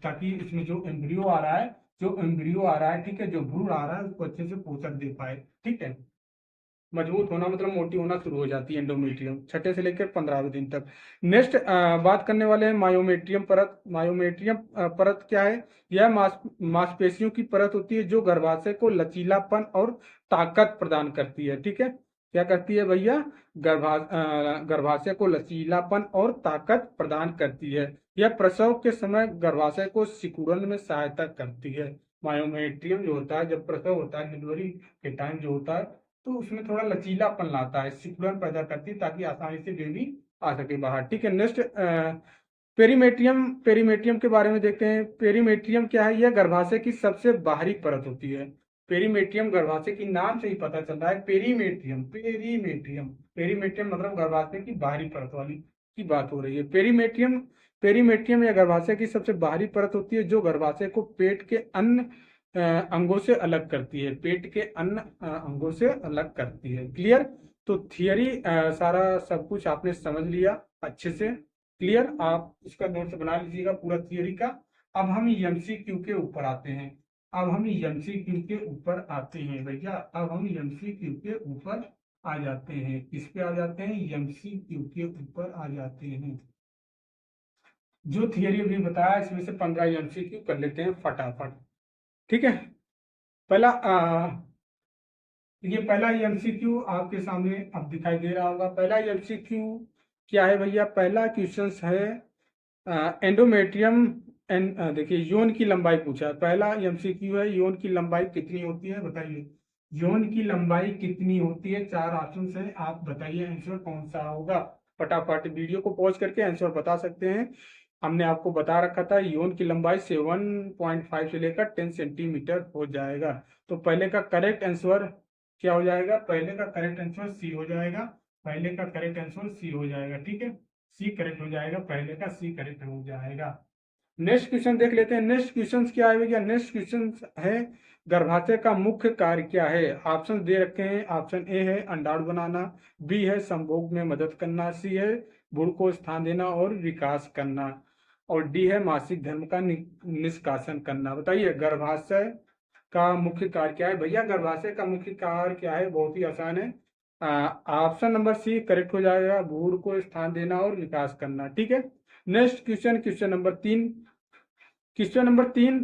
ताकि इसमें जो एम्ब्रियो आ रहा है, ठीक है, जो भ्रूण आ रहा है उसको अच्छे से पोषक दे पाए, ठीक है। मजबूत होना मतलब मोटी होना शुरू हो जाती है एंडोमेट्रियम, छठे से लेकर 15वें दिन तक। नेक्स्ट बात करने वाले हैं मायोमेट्रियम परत। मायोमेट्रियम परत क्या है, यह मांसपेशियों की परत होती है जो गर्भाशय को लचीलापन और ताकत प्रदान करती है, ठीक है। क्या करती है भैया, गर्भाशय को लचीलापन और ताकत प्रदान करती है। यह प्रसव के समय गर्भाशय को सिकुड़न में सहायता करती है। मायोमेट्रियम जो होता है, जब प्रसव होता है, डिलीवरी के टाइम जो होता है, तो उसमें थोड़ा लचीलापन लाता है, सिकुड़न पैदा करती है, ताकि आसानी से बेबी आ सके बाहर, ठीक है। नेक्स्ट पेरीमेट्रियम, पेरीमेट्रियम के बारे में देखते हैं। पेरीमेट्रियम क्या है, यह गर्भाशय की सबसे बाहरी परत होती है। पेरीमेट्रियम गर्भाशय की, नाम से ही पता चल रहा है, पेरीमेट्रियम, पेरीमेट्रियम, पेरीमेट्रियम मतलब गर्भाशय की बाहरी परत वाली की बात हो रही है। पेरीमेट्रियम, पेरीमेट्रियम या गर्भाशय की सबसे बाहरी परत होती है, जो गर्भाशय को पेट के अन्य अंगों से अलग करती है, पेट के अन्य अंगों से अलग करती है। क्लियर, तो थियरी सारा सब कुछ आपने समझ लिया अच्छे से, क्लियर। आप इसका नोट्स बना लीजिएगा पूरा थियरी का। अब हम एमसीक्यू के ऊपर आते हैं, अब हम एमसीक्यू के ऊपर आते हैं भैया, अब हम एमसीक्यू के ऊपर आ जाते हैं, किस पे आ जाते हैं, एमसीक्यू के ऊपर आ जाते हैं। जो थियरी अभी बताया इसमें से 15 एमसीक्यू कर लेते हैं फटाफट, ठीक है। पहला ये पहला एमसीक्यू आपके सामने अब दिखाई दे रहा होगा। पहला एमसीक्यू क्या है भैया, पहला क्वेश्चन है एंडोमेट्रियम एंड, देखिए यौन की लंबाई पूछा है। पहला एमसीक्यू है, यौन की लंबाई कितनी होती है, बताइए यौन की लंबाई कितनी होती है। 4 ऑप्शन है, आप बताइए आंसर कौन सा होगा। फटाफट वीडियो को पॉज करके आंसर बता सकते हैं। हमने आपको बता रखा था यौन की लंबाई 7.5 से लेकर 10 सेंटीमीटर हो जाएगा। तो पहले का करेक्ट आंसर क्या हो जाएगा, पहले का करेक्ट आंसर सी हो जाएगा, पहले का करेक्ट आंसर सी हो जाएगा, ठीक है। सी करेक्ट हो जाएगा, पहले का सी करेक्ट हो जाएगा। नेक्स्ट क्वेश्चन देख लेते हैं। नेक्स्ट क्वेश्चन क्या है भैया, नेक्स्ट क्वेश्चन है गर्भाशय का मुख्य कार्य क्या है। ऑप्शन दे रखे हैं, ऑप्शन ए है अंडाणु बनाना, बी है संभोग में मदद करना, सी है भ्रूण को स्थान देना और विकास करना, और डी है मासिक धर्म का निष्कासन करना। बताइए गर्भाशय का मुख्य कार्य क्या है भैया, गर्भाशय का मुख्य कार्य क्या है, बहुत ही आसान है। ऑप्शन नंबर सी करेक्ट हो जाएगा, भ्रूण को स्थान देना और विकास करना, ठीक है। Next question, question number 3, question number 3,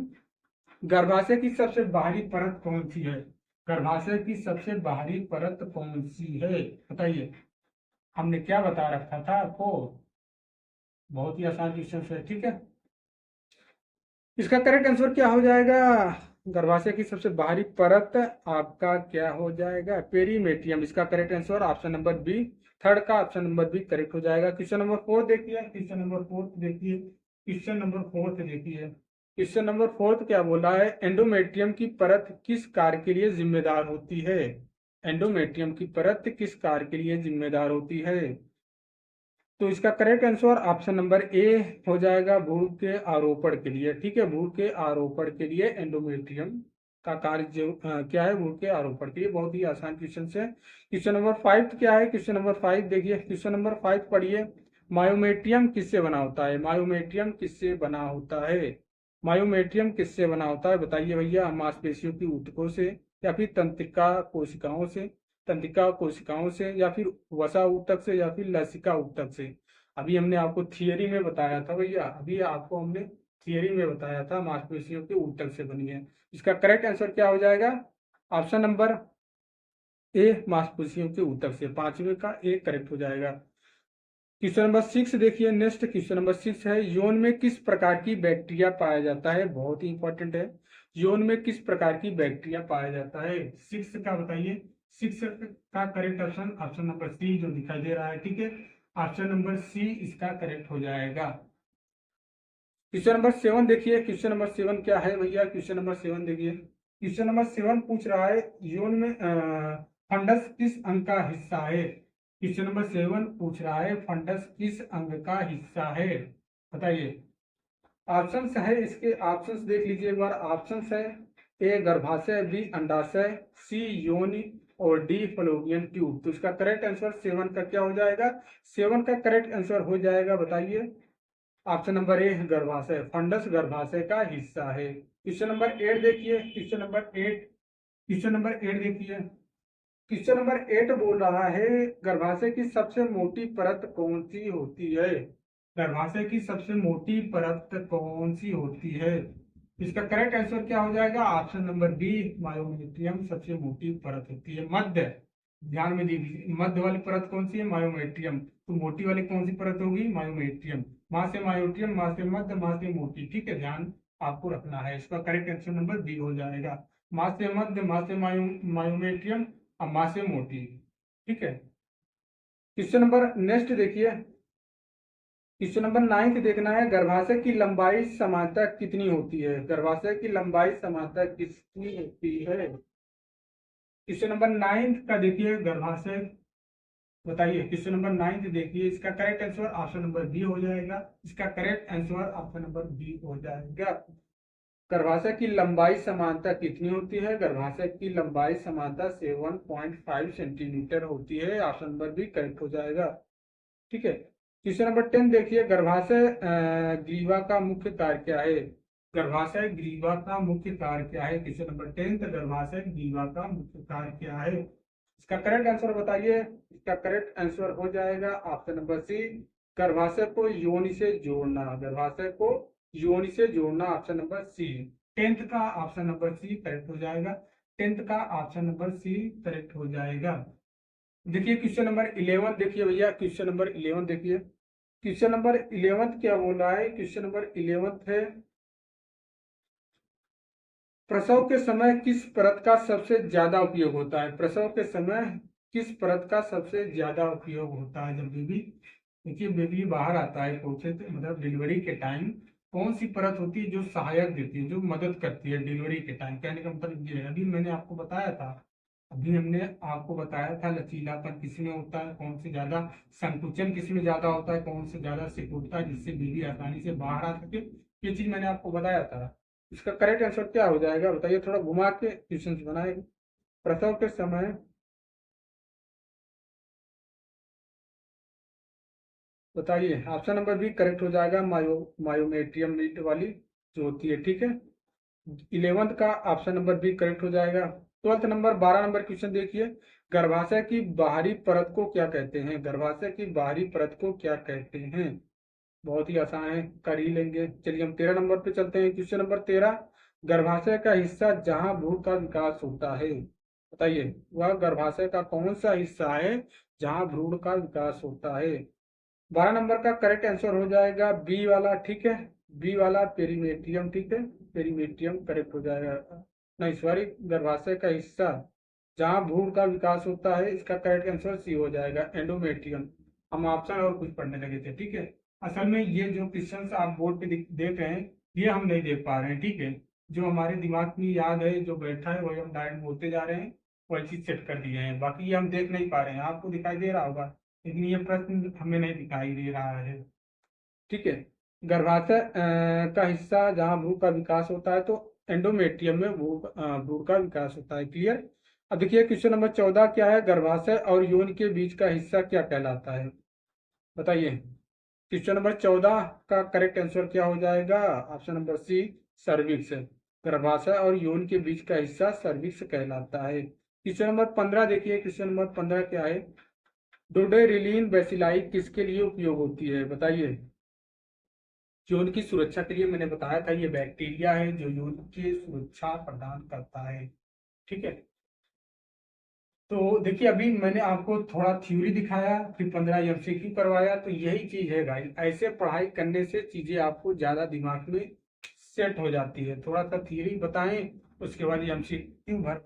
गर्भाशय की सबसे बाहरी परत कौन सी है, गर्भाशय की सबसे बाहरी परत कौन सी है, बताइए। हमने क्या बता रखा था आपको, बहुत ही आसान क्वेश्चन है, ठीक है। इसका करेक्ट आंसर क्या हो जाएगा, गर्भाशय की सबसे बाहरी परत आपका क्या हो जाएगा, पेरीमेट्रियम। इसका correct answer option number B, third का ऑप्शन नंबर बी करेक्ट हो जाएगा। क्वेश्चन नंबर 4 देखिए, क्वेश्चन नंबर 4 देखिए, क्वेश्चन नंबर 4 देखिए, क्वेश्चन नंबर 4 क्या बोला है, एंडोमेट्रियम की परत किस कार्य के लिए जिम्मेदार होती है। एंडोमेट्रियम की परत किस कार्य के लिए जिम्मेदार होती है। तो इसका correct answer option number A हो जाएगा, भ्रूण के आरोपण के लिए। ठीक है, भ्रूण के आरोपण के लिए एंडोमेट्रियम का कार्य जो क्या है, भ्रूण के आरोपण के लिए। बहुत ही आसान क्वेश्चन है। क्वेश्चन नंबर 5 क्या है, क्वेश्चन नंबर 5 देखिए, क्वेश्चन नंबर 5 पढ़िए। मायोमेट्रियम किससे बना होता है। मायोमेट्रियम किससे बना होता है। मायोमेट्रियम किससे बना होता है बताइए भैया। मांसपेशियों की ऊतकों से, या फिर तंत्रिका कोशिकाओं से, तंत्रिका कोशिकाओं से, या फिर वसा ऊतक से, या फिर लसिका ऊतक से। अभी हमने आपको थियरी में बताया था भैया, अभी आपको हमने थियरी में बताया था मांसपेशियों के ऊतक से बनी है। इसका करेक्ट आंसर क्या हो जाएगा, ऑप्शन नंबर ए, मांसपेशियों के ऊतक से। पांचवे का ए करेक्ट हो जाएगा। क्वेश्चन नंबर 6 देखिए, नेक्स्ट क्वेश्चन नंबर 6 है, यौन में किस प्रकार की बैक्टीरिया पाया जाता है। बहुत ही इंपॉर्टेंट है, यौन में किस प्रकार की बैक्टीरिया पाया जाता है। 6 का बताइए। 6 का correct option option number C जो दिखाई दे रहा है। ठीक है, ऑप्शन नंबर सी इसका करेक्ट हो जाएगा। क्वेश्चन नंबर 7 देखिए, क्वेश्चन नंबर 7 क्या है भैया। क्वेश्चन नंबर 7 देखिए, क्वेश्चन नंबर 7 पूछ रहा है, यौन में फंडस किस अंग का हिस्सा है। क्वेश्चन नंबर 7 पूछ रहा है, फंडस किस अंग का हिस्सा है, बताइए। ऑप्शंस है इसके, ऑप्शंस देख लीजिए एक बार। ऑप्शंस है, ए गर्भाशय, बी अंडाशय, सी योनि, और डी फलोपियन ट्यूब। तो इसका करेक्ट आंसर 7 का क्या हो जाएगा। 7 का करेक्ट आंसर हो जाएगा, बताइए ऑप्शन नंबर ए गर्भाशय। फंडस गर्भाशय का हिस्सा है। क्वेश्चन नंबर 8 देखिए, क्वेश्चन नंबर 8, क्वेश्चन नंबर 8 देखिए। क्वेश्चन नंबर 8 बोल रहा है, गर्भाशय की सबसे मोटी परत कौन सी होती है। गर्भाशय की सबसे मोटी परत कौन सी होती है। इसका करेक्ट आंसर क्या हो जाएगा, ऑप्शन नंबर बी, मायोमेट्रियम सबसे मोटी परत होती है। मध्य, ध्यान में दीजिए, मध्य वाली परत कौन सी है, मायोमेट्रियम। तो मोटी वाली कौन सी परत होगी, मायोमेट्रियम। मां से मायोट्रियम, मां से मध्य, मां से मोटी। ठीक है, ध्यान आपको रखना है। इसका करेक्ट आंसर नंबर बी हो जाएगा, मां से मध्य, मां से मायोमेट्रियम, और मां से मोटी। ठीक है, क्वेश्चन नंबर नेक्स्ट देखिए। क्वेश्चन नंबर 9 देखना है, गर्भाशय की लंबाई समानता कितनी होती है। गर्भाशय की लंबाई समानता कितनी होती है। क्वेश्चन नंबर 9 का देखिए, गर्भाशय, बताइए। क्वेश्चन नंबर 9 देखिए, इसका correct answer option number B हो जाएगा। इसका correct answer option number B हो जाएगा। गर्भाशय की लंबाई समानता कितनी होती है। गर्भाशय की लंबाई समानता 7.5 सेंटीमीटर होती है। ऑप्शन नंबर बी करेक्ट हो जाएगा। ठीक है, क्वेश्चन नंबर 10 देखिए, गर्भाशय ग्रीवा का मुख्य कार्य क्या है। गर्भाशय ग्रीवा का मुख्य कार्य क्या है। क्वेश्चन नंबर 10, गर्भाशय ग्रीवा का मुख्य कार्य क्या है। इसका करेक्ट आंसर बताइए। इसका करेक्ट आंसर हो जाएगा ऑप्शन नंबर सी, गर्भाशय को योनि से जोड़ना। गर्भाशय को योनि से जोड़ना, ऑप्शन नंबर सी। 10th का ऑप्शन नंबर सी करेक्ट हो जाएगा। 10th का ऑप्शन नंबर सी करेक्ट हो जाएगा। देखिए क्वेश्चन नंबर 11 देखिए भैया, क्वेश्चन नंबर 11 देखिए। क्वेश्चन नंबर 11 क्या बोल रहा है, क्वेश्चन नंबर 11 है, प्रसव के समय किस परत का सबसे ज्यादा उपयोग होता है। प्रसव के समय किस परत का सबसे ज्यादा उपयोग होता है। जब बेबी, देखिए बेबी बाहर आता है कोख से, मतलब डिलीवरी के टाइम कौन सी परत होती है जो सहायक देती है, जो मदद करती है डिलीवरी के टाइम। कहने का मतलब ये है, अभी मैंने आपको बताया था, अभी हमने आपको बताया था लचीलापन किसमें होता है, कौन से ज्यादा, संकुचन किसमें ज्यादा होता है, कौन से ज्यादा सिकुड़ता है, जिससे बेबी आसानी से बाहर आ सके। ये चीज मैंने आपको बताया था। इसका करेक्ट आंसर क्या हो जाएगा बताइए, थोड़ा घुमा के क्वेश्चन बनाए। प्रसव के समय, बताइए, ऑप्शन नंबर बी करेक्ट हो जाएगा, मायोमेट्रियम मीट वाली जो होती है। ठीक है, 11th का ऑप्शन नंबर बी करेक्ट हो जाएगा। 12 नंबर क्वेश्चन देखिए, गर्भाशय की बाहरी परत को क्या कहते हैं। गर्भाशय की बाहरी परत को क्या कहते हैं। बहुत ही आसान है, कर ही लेंगे। चलिए हम 13 नंबर पे चलते हैं। क्वेश्चन नंबर 13, गर्भाशय का हिस्सा जहां भ्रूण का विकास होता है। बताइए, वह गर्भाशय का कौन सा हिस्सा है जहां भ्रूण का विकास होता है। 12 नंबर का करेक्ट आंसर हो जाएगा बी वाला। ठीक है, बी वाला पेरीमेट्रियम। ठीक है, पेरीमेट्रियम करेक्ट हो जाएगा। नहीं सॉरी, गर्भाशय का हिस्सा जहां भ्रूण का विकास होता है, इसका करेक्ट आंसर सी हो जाएगा, एंडोमेट्रियम। हम ऑप्शन और कुछ पढ़ने लगे थे। ठीक है, असल में ये जो क्वेश्चन आप बोर्ड पे देख रहे हैं, ये हम नहीं देख पा रहे हैं, ठीक है। जो हमारे दिमाग में याद है, जो बैठा है, वही हम डायरेक्ट बोलते जा रहे हैं, वही चीज सेट कर दिए हैं। बाकी ये हम देख नहीं पा रहे हैं, आपको दिखाई दे रहा होगा, लेकिन ये प्रश्न हमें नहीं दिखाई दे रहा है, ठीक है। गर्भाशय का हिस्सा जहाँ भ्रूण का विकास होता है, तो एंडोमेट्रियम में भ्रूण का विकास होता है। क्लियर। अब देखिए क्वेश्चन नंबर 14 क्या है, गर्भाशय और यौन के बीच का हिस्सा क्या कहलाता है, बताइए। क्वेश्चन नंबर 14 का करेक्ट आंसर क्या हो जाएगा, ऑप्शन नंबर सी, सर्विक्स। गर्भाशय और यौन के बीच का हिस्सा सर्विक्स कहलाता है। क्वेश्चन नंबर 15 देखिए, क्वेश्चन नंबर 15 क्या है, डोडेरिलीन बेसिलाई किसके लिए उपयोग होती है, बताइए। यौन की सुरक्षा के लिए, मैंने बताया था ये बैक्टीरिया है जो यौन की सुरक्षा प्रदान करता है, ठीक है। तो देखिए अभी मैंने आपको थोड़ा थ्योरी दिखाया, फिर 15 एमसीक्यू करवाया, तो यही चीज है गाइस, ऐसे पढ़ाई करने से चीजें आपको ज्यादा दिमाग में सेट हो जाती है। थोड़ा सा थ्योरी बताएं, उसके बाद एमसीक्यू भर।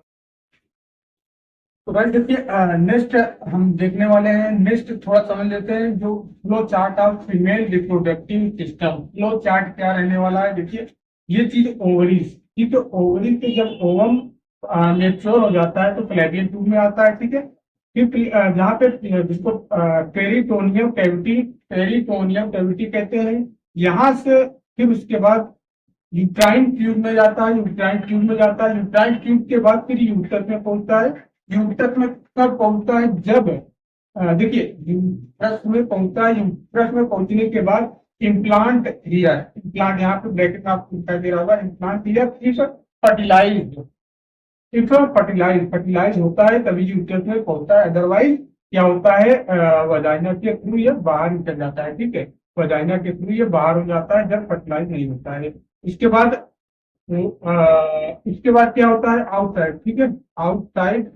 तो भाई देखिए नेक्स्ट हम देखने वाले हैं, नेक्स्ट थोड़ा समझ लेते हैं जो flow chart of female reproductive system. Flow chart क्या रहने वाला है, देखिए ये चीज ओवरीज, ठीक है। ओवरी से जब ओवम मेच्योर हो जाता है तो फ्लैवियन ट्यूब में आता है, ठीक है। फिर जहाँ पे जिसको पेरिटोनियम कैविटी कहते हैं, यहाँ से फिर उसके बाद यूट्राइन ट्यूब में जाता है, यूट्राइन ट्यूब में जाता है, यूट्राइन ट्यूब के बाद फिर यूट्रस में पहुंचता है। यूट्रस में कब पहुंचता है, जब देखिए यूट्रस में पहुंचता है, यूट्रस में पहुंचने के बाद इम्प्लांट हियर, इम्प्लांट यहाँ पे ब्रैकेट में आपको दिखाई दे रहा होगा, implant here if fertilise, if fertilise होता है तभी यूट्रस में पहुंचता है, अदरवाइज क्या होता है, वजाइना के थ्रू ये बाहर निकल जाता है, ठीक है। वजाइना के थ्रू ये बाहर हो जाता है जब फर्टिलाइज नहीं होता है। इसके बाद इसके बाद क्या होता है, आउटसाइड, ठीक है। Outside,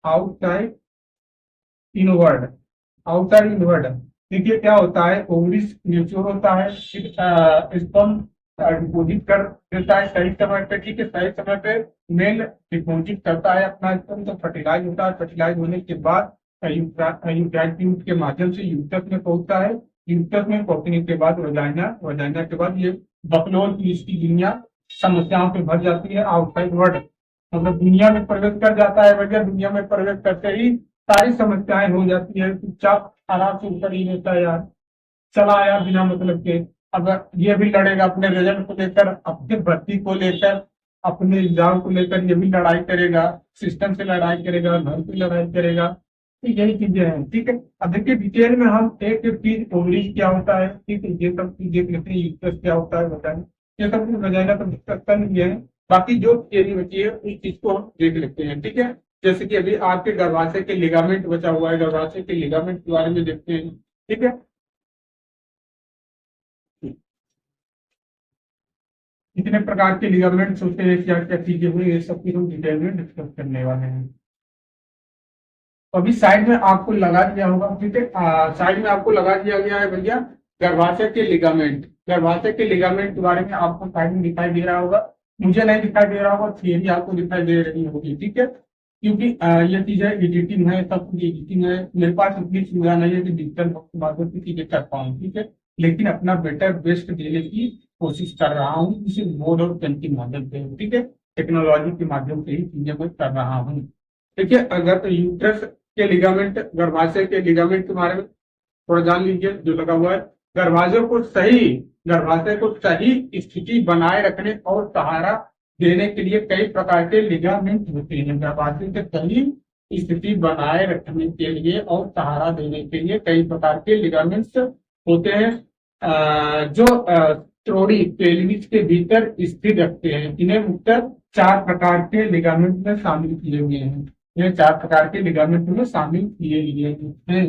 outside inward, outside inward. देखिए क्या होता है, ओवरिस मेच्योर होता है, स्पर्म डिपोजिट कर देता है सही समय पे, ठीक है। सही समय पे मेल डिपोजिट करता है अपना स्पर्म, तो फर्टिलाइज होता है। फर्टिलाइज होने के बाद यूट्राइन ट्यूब के माध्यम से यूट्रस में पहुंचता है। यूट्रस में पहुंचने के बाद वजाइना, वजाइना के बाद ये बकलोल की इसकी दुनिया समस्याओं से भर जाती है। आउटसाइड वर्ल्ड मतलब दुनिया में प्रवेश कर जाता है, वजह दुनिया में प्रवेश करते ही सारी समस्याएं हो जाती है। चुपचाप आराम से ऊपर ही रहता है यार, चला आया बिना मतलब के। अब ये भी लड़ेगा अपने रिजल्ट को लेकर, अपने भर्ती को लेकर, अपने एग्जाम को लेकर, ये भी लड़ाई करेगा, सिस्टम से लड़ाई करेगा, घर की लड़ाई करेगा, तो यही चीजें हैं, ठीक है। अब देखिए डिटेल में हम एक एक चीज, ओवरीज क्या होता है, ठीक है, ये सब चीज देख लेते हैं। यूट्रस क्या होता है बताएं, ये सब वजाइना तो डिस्कस कर लिए हैं, बाकी जो थियरी बची है उस चीज को हम देख लेते हैं, ठीक है। जैसे कि अभी आपके गर्भाशय के लिगामेंट बचा हुआ है, गर्भाशय के लिगामेंट के बारे में देखते हैं, ठीक है। कितने प्रकार के लिगामेंट्स होते हैं, क्या क्या चीजें हुई, ये सब की हम डिटेल में डिस्कस करने वाले हैं। तो अभी साइड में आपको लगा दिया होगा, ठीक है। साइड में आपको लगा दिया गया है भैया गर्भाशय के लिगामेंट। गर्भाशय के लिगामेंट के बारे में आपको साइड में दिखाई दे रहा होगा, मुझे नहीं दिखाई दे रहा होगा, थियरी आपको दिखाई दे रही होगी, ठीक है। क्योंकि ये चीजें एडिटिंग है, सब कुछ एडिटिंग है, मेरे पास उतनी सुविधा नहीं है कि डिजिटल माध्यम से चीजें कर पाऊँ, ठीक है। लेकिन अपना बेटर बेस्ट देने की कोशिश कर रहा हूँ, किसी बोर्ड और पेन के माध्यम से, ठीक है। टेक्नोलॉजी के माध्यम से ही चीजें मैं कर रहा हूँ, ठीक है। अगर यूट्रस के लिगामेंट, गर्भाशय के लिगामेंट के बारे में थोड़ा जान लीजिए जो लगा हुआ है। गर्भाशय को सही स्थिति बनाए रखने और सहारा देने के लिए कई प्रकार के लिगामेंट होते हैं। गर्भाशय के सही स्थिति बनाए रखने के लिए और सहारा देने के लिए कई प्रकार के लिगामेंट्स होते हैं, जो त्रोड़ी पेल्विस के भीतर स्थित रखते हैं। इन्हें मुख्यतः 4 प्रकार के लिगामेंट में शामिल किए हुए हैं। ये 4 प्रकार के लिगामेंट में शामिल किए गए हैं।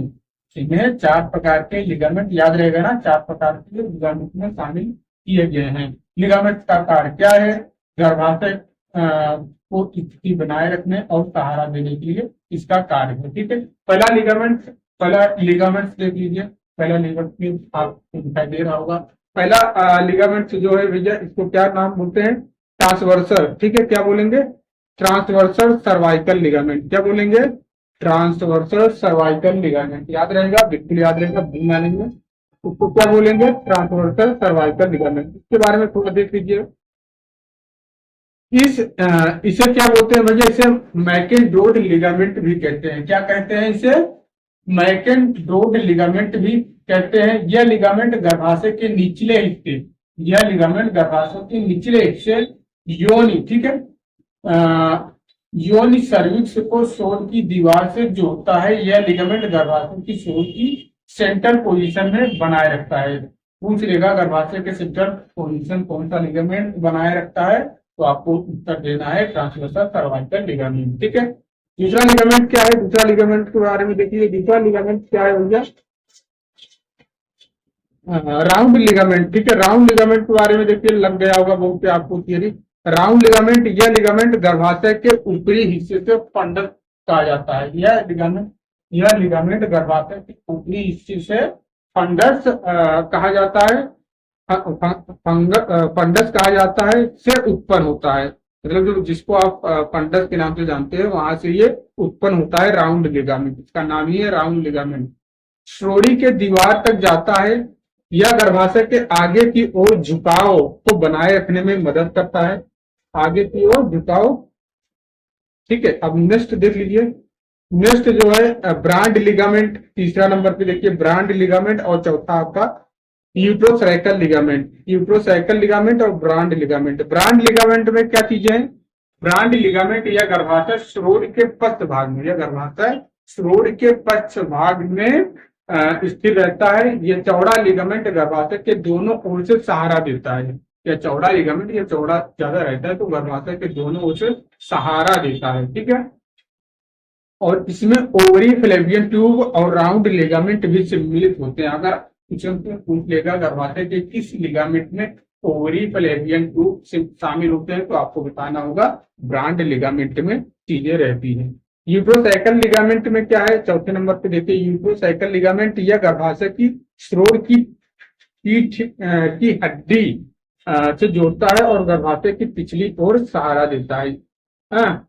इनमें 4 प्रकार के लिगामेंट, याद रहेगा ना, 4 प्रकार के लिगामेंट में शामिल किए गए हैं। लिगामेंट का कार्य क्या है, गर्भाशय को स्थिति बनाए रखने और सहारा देने के लिए इसका कार्य है, ठीक है। पहला लिगामेंट देख लीजिए, पहला लिगामेंट आपको दिखाई दे रहा होगा। पहला लिगामेंट जो है भैया, इसको क्या नाम बोलते हैं, ट्रांसवर्सल, ठीक है। क्या बोलेंगे, ट्रांसवर्सल सर्वाइकल लिगामेंट, क्या बोलेंगे, ट्रांसवर्सल सर्वाइकल लिगामेंट। याद रहेगा, बिल्कुल याद रहेगा, भूलना नहीं है। उसको क्या बोलेंगे, ट्रांसवर्सल सर्वाइकल लिगामेंट। इसके बारे में थोड़ा देख लीजिए। इसे क्या बोलते हैं भैया, इसे मैकेन-डोर्ड लिगामेंट भी कहते हैं। क्या कहते हैं इसे, मैकेन-डोर्ड लिगामेंट भी कहते हैं। यह लिगामेंट गर्भाशय के निचले हिस्से, यह लिगामेंट गर्भाशय के निचले हिस्से योनि, ठीक है, योनि सर्विक्स को शोर की दीवार से जोड़ता है। यह लिगामेंट गर्भाशय की शोर की सेंट्रल पोजीशन में बनाए रखता है। पूछ लेगा गर्भाशय के सेंट्रल पोजीशन कौन सा लिगामेंट बनाए रखता है, तो आपको उत्तर देना है ट्रांसवर्सल सर्वाइकल लिगामेंट, ठीक है। दूसरा लिगामेंट क्या है, दूसरा लिगामेंट के बारे में देखिए। दूसरा लिगामेंट क्या है भैया, राउंड लिगामेंट, ठीक है। राउंड लिगामेंट के बारे में देखिए, लग गया होगा बहुत पे आपको थियरी। राउंड लिगामेंट, यह लिगामेंट गर्भाशय के ऊपरी हिस्से से फंडस कहा जाता है। यह लिगामेंट गर्भाशय के ऊपरी हिस्से से फंडस कहा जाता है, फंडस कहा जाता है, से उत्पन्न होता है। मतलब जो जिसको आप फंडस के नाम से जानते हैं, वहां से ये उत्पन्न होता है राउंड लिगामेंट। इसका नाम ही है राउंड लिगामेंट। श्रोणि के दीवार तक जाता है। यह गर्भाशय के आगे की ओर झुकाव को बनाए रखने में मदद करता है, आगे की ओर झुकाव, ठीक है। अब नेक्स्ट देख लीजिए। नेक्स्ट जो है ब्रांड लिगामेंट, तीसरा नंबर पे देखिए ब्रांड लिगामेंट, और चौथा आपका यूट्रोसाइकल लिगामेंट। यूट्रोसाइकल लिगामेंट और ब्रांड लिगामेंट। ब्रांड लिगामेंट में क्या चीजें हैं, ब्रांड लिगामेंट यह गर्भाशय श्रोण के पश्च भाग में, यह गर्भाशय श्रोण के पश्च भाग में स्थिर रहता है। यह चौड़ा लिगामेंट गर्भाशय के दोनों ओर से सहारा देता है। यह चौड़ा लिगामेंट, यह चौड़ा ज्यादा रहता है, तो गर्भाशय के दोनों ओर से सहारा देता है, ठीक है। और इसमें ओवरी फ्लेवियन ट्यूब और राउंड लिगामेंट भी सम्मिलित होते हैं। अगर पूछ लेगा गर्भाशय के किस लिगामेंट में ओवरी फ्लेवियन ट्यूब शामिल होते हैं, तो आपको बताना होगा ब्रांड लिगामेंट में चीजें रहती हैं। यूट्रोसाइकल लिगामेंट में क्या है, चौथे नंबर पे देखिए। यूट्रोसाइकल लिगामेंट यह गर्भाशय की श्रोण की पीठ की हड्डी से जोड़ता है और गर्भाशय की पिछली ओर सहारा देता है,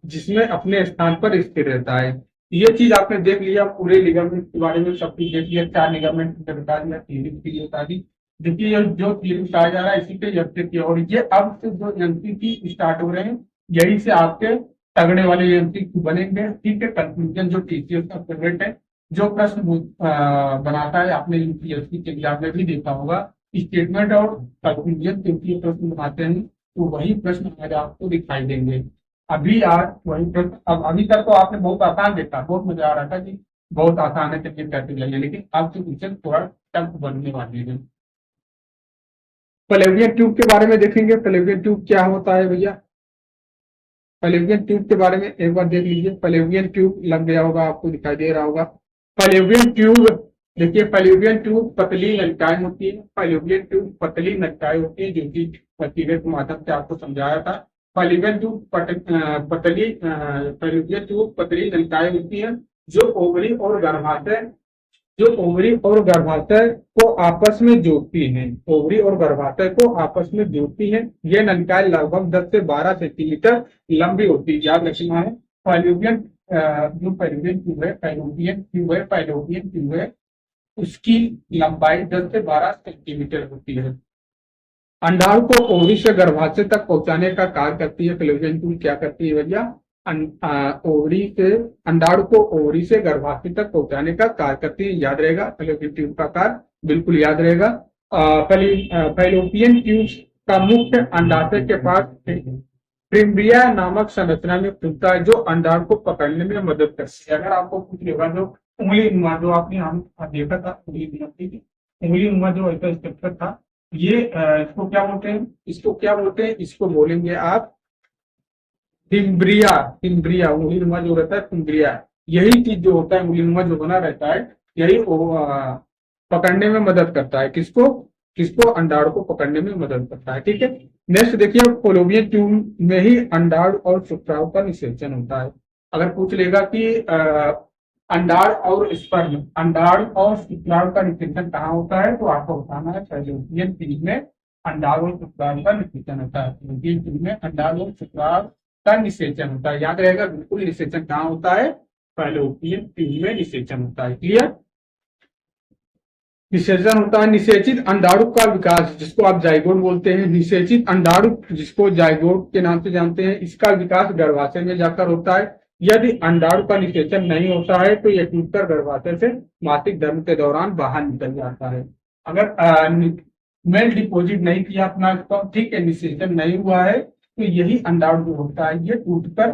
जिसमें अपने स्थान पर स्थिर रहता है। ये चीज आपने देख लिया, पूरे लिगामेंट के बारे में सब कुछ देख लिया। 4 लिगामेंट बता दिया, थ्योरी बता दी। देखिए जो थ्योरी बताया जा रहा है इसी पे एमसीक्यू की, और ये अब से जो एमसीक्यू स्टार्ट हो रहे हैं, यही से आपके तगड़े वाले एमसीक्यू बनेंगे, ठीक है। कंक्लूजन जो टीसीएस का फेवरेट है, जो प्रश्न बनाता है, आपने यूपीएससी के एग्जाम में भी देखा होगा, स्टेटमेंट और कंक्लूजन क्योंकि प्रश्न बनाते हैं, तो वही प्रश्न आज आपको दिखाई देंगे। अभी आज वही प्रश्न, अब अभी तक तो आपने बहुत आसान देखा, बहुत मजा आ रहा था कि बहुत आसान है, चलिए करते जाइए, लेकिन अब से क्वेश्चन थोड़ा टफ बनने वाले हैं। फलेवियन ट्यूब के बारे में देखेंगे। फलेवियन ट्यूब क्या होता है भैया, फलेवियन ट्यूब के बारे में एक बार देख लीजिए। फलेवियन ट्यूब लग गया होगा, आपको दिखाई दे रहा होगा। फलेवियन ट्यूब देखिए, फलेवियन ट्यूब पतली नलिकाएं होती है। फलेवियन ट्यूब पतली नलिकाएं होती है, जो कि पतीले के माध्यम से आपको समझाया था। फलेवियन ट्यूब फलेवियन ट्यूब पतली नलिकाएं होती है, जो ओवरी और गर्भाशय को आपस में जोड़ती हैं। ओवरी और गर्भाशय को आपस में जोड़ती हैं। ये नलिकाएं लगभग 10 से 12 सेंटीमीटर लंबी होती है, याद रखना है। फैलोपियन जो फैलोपियन ट्यूब है, उसकी लंबाई 10 से 12 सेंटीमीटर होती है। अंडाणु को ओवरी से गर्भाशय तक पहुंचाने का कार्य करती है। फैलोपियन ट्यूब क्या करती है भैया, ओवरी से अंडाणु को ओवरी से गर्भाशय तक पहुंचाने का कार्य करती है। याद रहेगा, फैलोपियन ट्यूब का कार्य बिल्कुल याद रहेगा। फैलोपियन ट्यूब का मुख्य अंडाशय के पास प्रिम्बिया नामक संरचना में खुलता है, जो अंडाणु को पकड़ने में मदद करती है। अगर आपको कुछ लेगा, जो उंगली नुमा, जो आपने हम देखा था, उंगली नुमा जो ऐसा स्ट्रक्चर था, ये इसको क्या बोलते हैं, इसको बोलेंगे आप फिम्ब्रिया। उंगली नुमा जो रहता है फिम्ब्रिया, यही चीज जो होता है, उंगली नुमा जो बना रहता है, यही पकड़ने में मदद करता है। किसको अंडाणु को पकड़ने में मदद करता है, ठीक है। नेक्स्ट देखिए, फैलोपियन ट्यूब में ही अंडाणु और शुक्राणु का निषेचन होता है। अगर पूछ लेगा कि अंडाणु और शुक्राणु का निषेचन कहाँ होता है, तो आपको बताना है फैलोपियन ट्यूब में अंडाणु और शुक्राणु का निषेचन होता है। फैलोपियन ट्यूब में अंडाणु और शुक्राणु का निषेचन होता है, याद रहेगा बिल्कुल। निषेचन कहाँ होता है, फैलोपियन ट्यूब में निषेचन होता है। क्लियर। निषेचन होता है निषेचित अंडाणु का विकास, जिसको आप जाइगोट बोलते हैं। निषेचित अंडाणु जिसको जाइगोट के नाम से जानते हैं, इसका विकास गर्भाशय में जाकर होता है। यदि अंडाणु का निषेचन नहीं होता है तो यह टूटकर गर्भाशय से मासिक धर्म के दौरान बाहर निकल जाता है। अगर मेल डिपोजिट नहीं किया अपना स्पर्म, ठीक है, निषेचन नहीं हुआ है, तो यही अंडाणु जो होता है ये टूटकर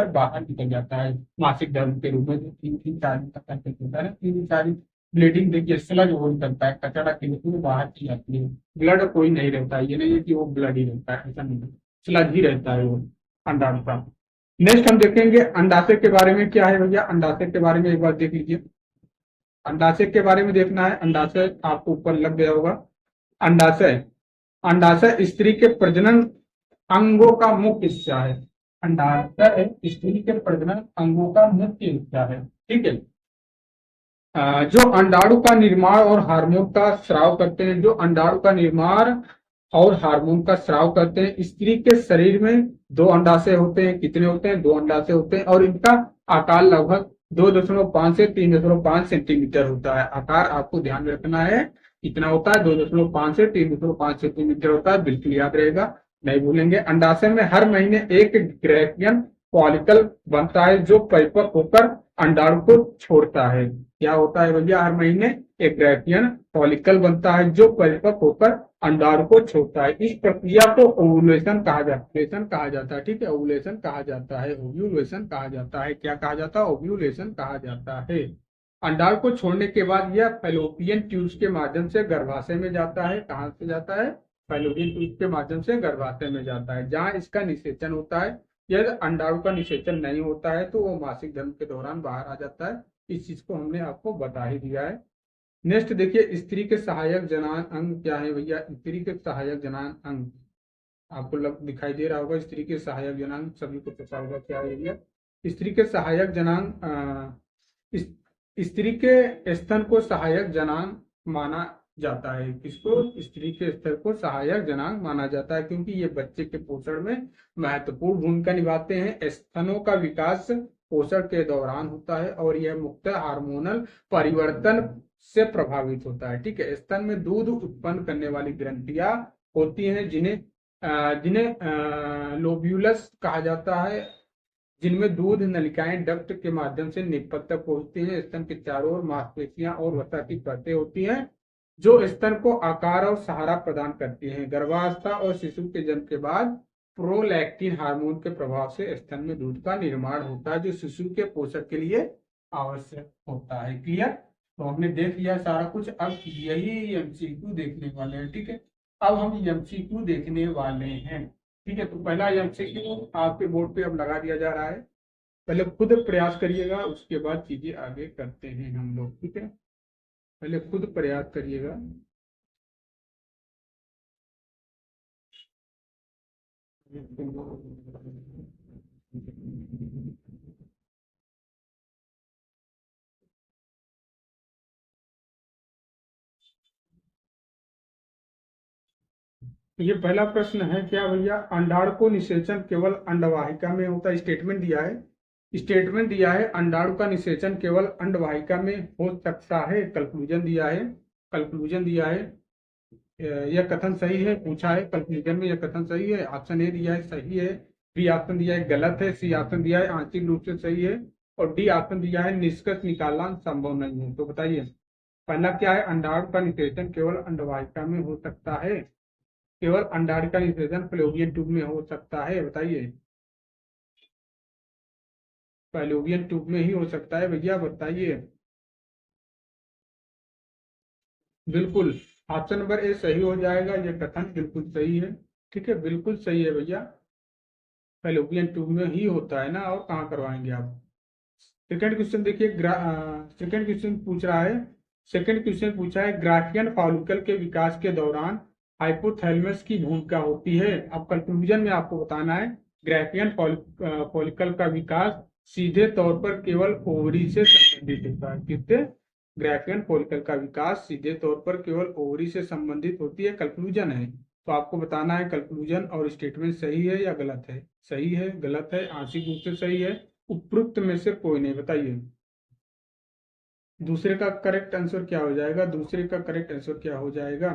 बाहर निकल जाता है मासिक धर्म के रूप में, जो 3 से 4 दिन तक होता है ना। 3 से 4 ब्लीडिंग देखिए, स्लज हो निकलता है, कचरा की निकल बाहर की जाती है। ब्लड कोई नहीं रहता है, ये नहीं है कि वो ब्लड ही रहता है, ऐसा नहीं है, स्लज ही रहता है वो अंडाणु का। नेक्स्ट हम देखेंगे अंडाशय के बारे में क्या है भैया। अंडाशय के बारे में एक बार देख लीजिए। अंडाशय के बारे में देखना है, अंडाशय आपको ऊपर लग गया होगा। अंडाशय अंडाशय स्त्री के प्रजनन अंगों का मुख्य हिस्सा है। अंडाशय स्त्री के प्रजनन अंगों का मुख्य हिस्सा है, ठीक है। जो अंडाणु का निर्माण और हार्मोन का स्राव करते हैं, जो अंडाणु का निर्माण और हार्मोन का स्राव करते हैं। स्त्री के शरीर में 2 अंडाशय होते हैं। कितने होते हैं? 2 अंडाशय होते हैं, और इनका आकार लगभग 2.5 से 3.5 सेंटीमीटर होता है। आकार आपको ध्यान रखना है, कितना होता है? 2.5 से 3.5 सेंटीमीटर होता है, बिल्कुल याद रहेगा, नहीं भूलेंगे। अंडाशय में हर महीने एक ग्रेवियन फॉलिकल बनता है, जो परिपक्व होकर अंडाणु को छोड़ता है। क्या होता है भैया? हर महीने एक ग्रेवियन फॉलिकल बनता है, जो परिपक्व होकर अंडाणु को छोड़ता है। इस प्रक्रिया को ओव्यूलेशन कहा जाता है, ठीक है, ओव्यूलेशन कहा जाता है, ओव्यूलेशन कहा जाता है। क्या कहा जाता है? ओव्यूलेशन कहा जाता है। अंडाणु को छोड़ने के बाद यह फैलोपियन ट्यूब्स के माध्यम से गर्भाशय में जाता है। कहाँ से जाता है? फैलोपियन ट्यूब्स के माध्यम से गर्भाशय में जाता है, जहाँ इसका निषेचन होता है। यदि अंडाणु का निषेचन नहीं होता है तो वो मासिक धर्म के दौरान बाहर आ जाता है। इस चीज को हमने आपको बता ही दिया है। नेक्स्ट देखिए, स्त्री के सहायक जनन अंग क्या है भैया? स्त्री के सहायक जनन अंग आपको दिखाई दे रहा होगा। स्त्री के सहायक जनांग सभी को पता होगा क्या है भैया। स्त्री के सहायक जनांग स्त्री के स्तन को सहायक जनांग माना जाता है। किसको? स्त्री के स्तन को सहायक जनांग माना जाता है, क्योंकि ये बच्चे के पोषण में महत्वपूर्ण भूमिका निभाते हैं। स्तनों का विकास पोषण के दौरान होता है, और यह मुख्यतः हार्मोनल परिवर्तन से प्रभावित होता है, ठीक है। स्तन में दूध उत्पन्न करने वाली ग्रंथियां होती हैं, जिन्हें लोब्यूलस कहा जाता है, जिनमें दूध नलिकाएं डक्ट के माध्यम से निपट तक पहुंचती हैं। स्तन के चारों ओर मांसपेशियां और वसा की परतें होती हैं, जो स्तन को आकार और सहारा प्रदान करती हैं। गर्भावस्था और शिशु के जन्म के बाद प्रोलैक्टिन हार्मोन के प्रभाव से स्तन में दूध का निर्माण होता है, जो शिशु के पोषण के लिए आवश्यक होता है। क्लियर? तो हमने देख लिया सारा कुछ। अब यही एमसीक्यू देखने वाले हैं, ठीक है। अब हम एमसीक्यू देखने वाले हैं, ठीक है। तो पहला एमसीक्यू आपके बोर्ड पे अब लगा दिया जा रहा है। पहले खुद प्रयास करिएगा, उसके बाद चीजें आगे करते हैं हम लोग, ठीक है। पहले खुद प्रयास करिएगा। ये पहला प्रश्न है क्या भैया? अंडाणु को निषेचन केवल अंडवाहिका में होता है। स्टेटमेंट दिया है अंडाणु का निषेचन केवल अंडवाहिका में हो सकता है। कंक्लूजन दिया है यह कथन सही है, पूछा है कंक्लूजन में, यह कथन सही है। ऑप्शन ए दिया है सही है, बी ऑप्शन दिया है गलत है, सी ऑप्शन दिया है आंशिक रूप से सही है, और डी ऑप्शन दिया है निष्कर्ष निकालना संभव नहीं है। तो बताइए पहला क्या है? अंडाणु का निषेचन केवल अंडवाहिका में हो सकता है। केवल अंडाणु का निषेचन फैलोपियन ट्यूब में हो सकता है, बताइए। फैलोपियन ट्यूब में ही हो सकता है भैया, बताइए। बिल्कुल, ऑप्शन नंबर ए सही हो जाएगा, यह कथन बिल्कुल सही है, ठीक है, बिल्कुल सही है भैया। फैलोपियन ट्यूब में ही होता है ना, और कहाँ करवाएंगे आप। सेकंड क्वेश्चन देखिए, सेकंड क्वेश्चन पूछ रहा है। सेकंड क्वेश्चन पूछा है, ग्राफियन फॉलिकल के विकास के दौरान हाइपोथैलेमस की भूमिका होती है। अब कंक्लूजन में आपको बताना है, ग्राफियन फॉलिकल का विकास सीधे तौर पर केवल ओवरी से संबंधित होता है। किससे? ग्राफियन फॉलिकल का विकास सीधे तौर पर केवल ओवरी से संबंधित होती है। कंक्लूजन है, तो आपको बताना है कंक्लूजन और स्टेटमेंट सही है या गलत है। सही है, गलत है, आंशिक रूप से सही है, उपरोक्त में से कोई नहीं, बताइए। दूसरे का करेक्ट आंसर क्या हो जाएगा? दूसरे का करेक्ट आंसर क्या हो जाएगा?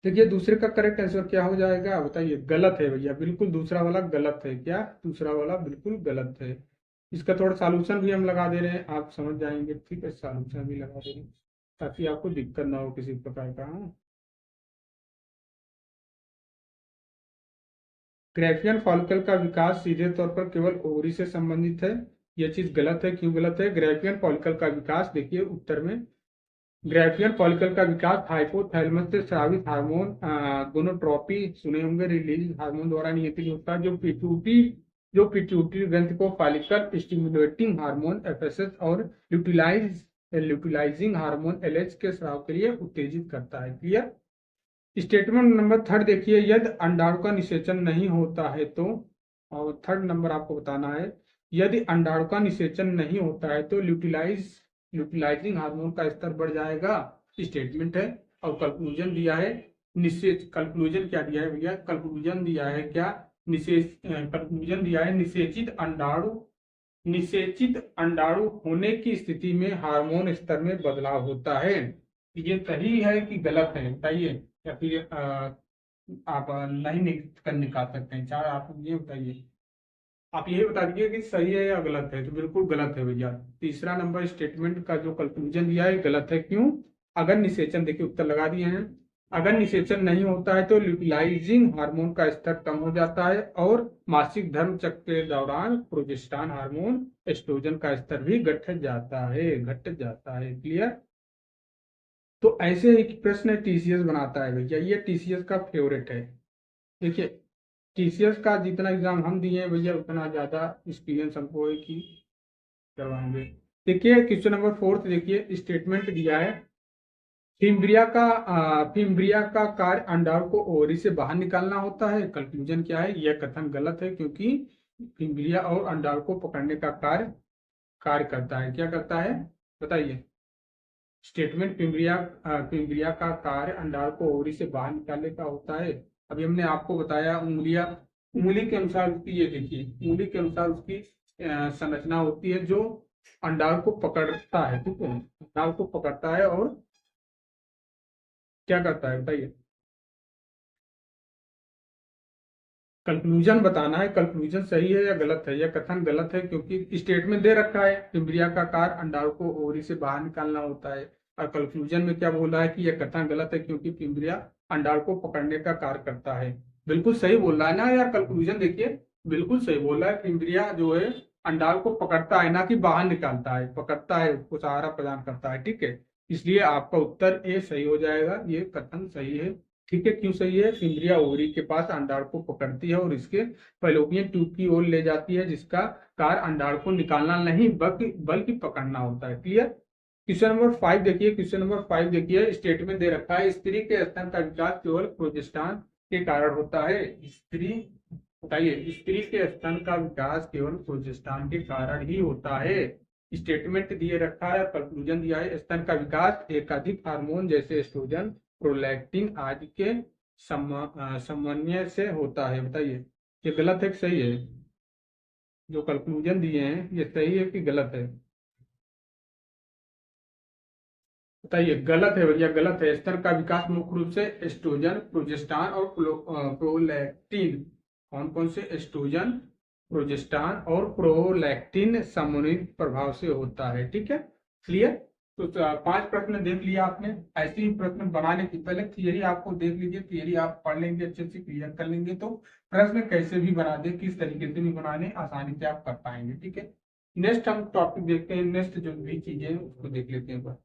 देखिए दूसरे का करेक्ट आंसर क्या हो जाएगा बताइए? गलत है भैया, बिल्कुल दूसरा वाला गलत है। क्या? दूसरा वाला बिल्कुल गलत है। इसका थोड़ा सॉल्यूशन भी हम लगा दे रहे हैं, आप समझ जाएंगे। ठीक है, सॉल्यूशन भी लगा दे रहे हैं ताकि आपको दिक्कत ना हो किसी प्रकार का। हाँ, ग्रेफियन फॉलिकल का विकास सीधे तौर पर केवल ओवरी से संबंधित है। यह चीज गलत है। क्यों गलत है? ग्रेफियन फॉलिकल का विकास, देखिए उत्तर में, ग्रेफियन फॉलिकल का विकास हाइपोथैलेमस से स्रावित हार्मोन गोनोट्रोपी सुने होंगे, रिलीज हार्मोन द्वारा नियंत्रित होता है, जो पिट्यूटरी ग्रंथि को फॉलिकल स्टिमुलेटिंग हार्मोन एफएसएच और ल्यूटिलाइजिंग हार्मोन एलएच के स्राव के लिए उत्तेजित करता है। क्लियर? स्टेटमेंट नंबर थर्ड देखिए, यदि अंडाणु का निषेचन नहीं होता है तो, और थर्ड नंबर आपको बताना है, यदि अंडाणु का निषेचन नहीं होता है तो ल्यूटिलाइजिंग हार्मोन का स्तर बढ़ जाएगा। स्टेटमेंट है। और कंक्लूजन दिया है, कंक्लूजन क्या दिया है भैया? कंक्लूजन दिया है क्या? कंक्लूजन दिया है, निषेचित अंडाणु होने की स्थिति में हार्मोन स्तर में बदलाव होता है। ये सही है कि गलत है बताइए? या फिर आप नहीं निकाल सकते हैं? चार आप ये बताइए, आप यही बता दीजिए कि सही है या गलत है। तो बिल्कुल गलत है भैया। तीसरा नंबर स्टेटमेंट का जो कंक्लूजन दिया है गलत है। क्यों? अगर निषेचन, देखिए उत्तर लगा दिए हैं, अगर निषेचन नहीं होता है तो ल्यूटिलाइजिंग हार्मोन का स्तर कम हो जाता है और मासिक धर्म चक्र के दौरान प्रोजेस्टेरॉन हार्मोन एस्ट्रोजन का स्तर भी घट जाता है। क्लियर? तो ऐसे ही प्रश्न टीसीएस बनाता है भैया, ये टीसीएस का फेवरेट है। देखिए टीसीएस का जितना एग्जाम हम दिए हैं भैया उतना ज्यादा एक्सपीरियंस हमको है कि करवाएंगे। देखिए क्वेश्चन नंबर फोर्थ, देखिए स्टेटमेंट दिया है, फिम्ब्रिया का कार्य अंडाणु को ओवरी से बाहर निकालना होता है। कंक्लूजन क्या है? यह कथन गलत है क्योंकि फिम्ब्रिया और अंडाणु को पकड़ने का कार्य कार्य करता है। क्या करता है बताइए? स्टेटमेंट, फिम्ब्रिया का कार्य अंडाणु को ओवरी से बाहर निकालने का होता है। अभी हमने आपको बताया उंगली के अनुसार उसकी, ये देखिए उंगली के अनुसार उसकी संरचना होती है जो अंडाणु को पकड़ता है। ठीक है, अंडाणु को पकड़ता है और क्या करता है बताइए? कंक्लूजन बताना है, कंक्लूजन सही है या गलत है। यह कथन गलत है क्योंकि स्टेटमेंट दे रखा है फिम्ब्रिया का कार्य अंडाणु को ओवरी से बाहर निकालना होता है, और कंक्लूजन में क्या बोला है कि यह कथन गलत है क्योंकि फिम्ब्रिया अंडाणु को पकड़ने का कार्य करता है। बिल्कुल सही बोल रहा है ना यार? कंक्लूजन देखिए बिल्कुल सही बोल रहा है। फिम्ब्रिया जो है अंडाणु को पकड़ता है, ना कि बाहर निकालता है, पकड़ता है, उसको सहारा प्रदान करता है। ठीक है, इसलिए आपका उत्तर ए सही हो जाएगा। ये कथन सही है। ठीक है, क्यों सही है? फिम्ब्रिया ओवरी के पास अंडाणु को पकड़ती है और इसके फैलोपियन ट्यूब की ओर ले जाती है, जिसका कार्य अंडाणु को निकालना नहीं बल्कि पकड़ना होता है। क्लियर? क्वेश्चन नंबर 5 देखिए, क्वेश्चन नंबर 5 देखिए, स्टेटमेंट दे रखा है, स्त्री के स्तन का विकास केवल प्रोजेस्टेरॉन के कारण होता है। स्त्री, बताइए, स्त्री के स्तन का विकास केवल प्रोजेस्टेरॉन के कारण ही होता है। स्टेटमेंट दिए रखा है, कंक्लूजन दिया है, स्तन का विकास एकाधिक हार्मोन जैसे एस्ट्रोजन, प्रोलैक्टिन आदि के समन्वय से होता है। बताइए ये गलत है कि सही है? जो कंक्लूजन दिए हैं ये सही है कि गलत है? बताइए। गलत है भैया, गलत है। स्तन का विकास मुख्य रूप से एस्ट्रोजन, प्रोजेस्टेरॉन और प्रोलैक्टिन, कौन कौन से? एस्ट्रोजन, प्रोजेस्टेरॉन और प्रोलैक्टिन समन्वित प्रभाव से होता है। ठीक है, क्लियर? तो 5 प्रश्न देख लिया आपने। ऐसे ही प्रश्न बनाने की पहले थियरी आपको देख लीजिए, थियरी आप पढ़ लेंगे, अच्छे से क्लियर कर लेंगे तो प्रश्न कैसे भी बना दे, किस तरीके से भी बनाने आसानी से आप कर पाएंगे। ठीक है, नेक्स्ट हम टॉपिक देखते हैं, नेक्स्ट जो भी चीजें उसको देख लेते हैं।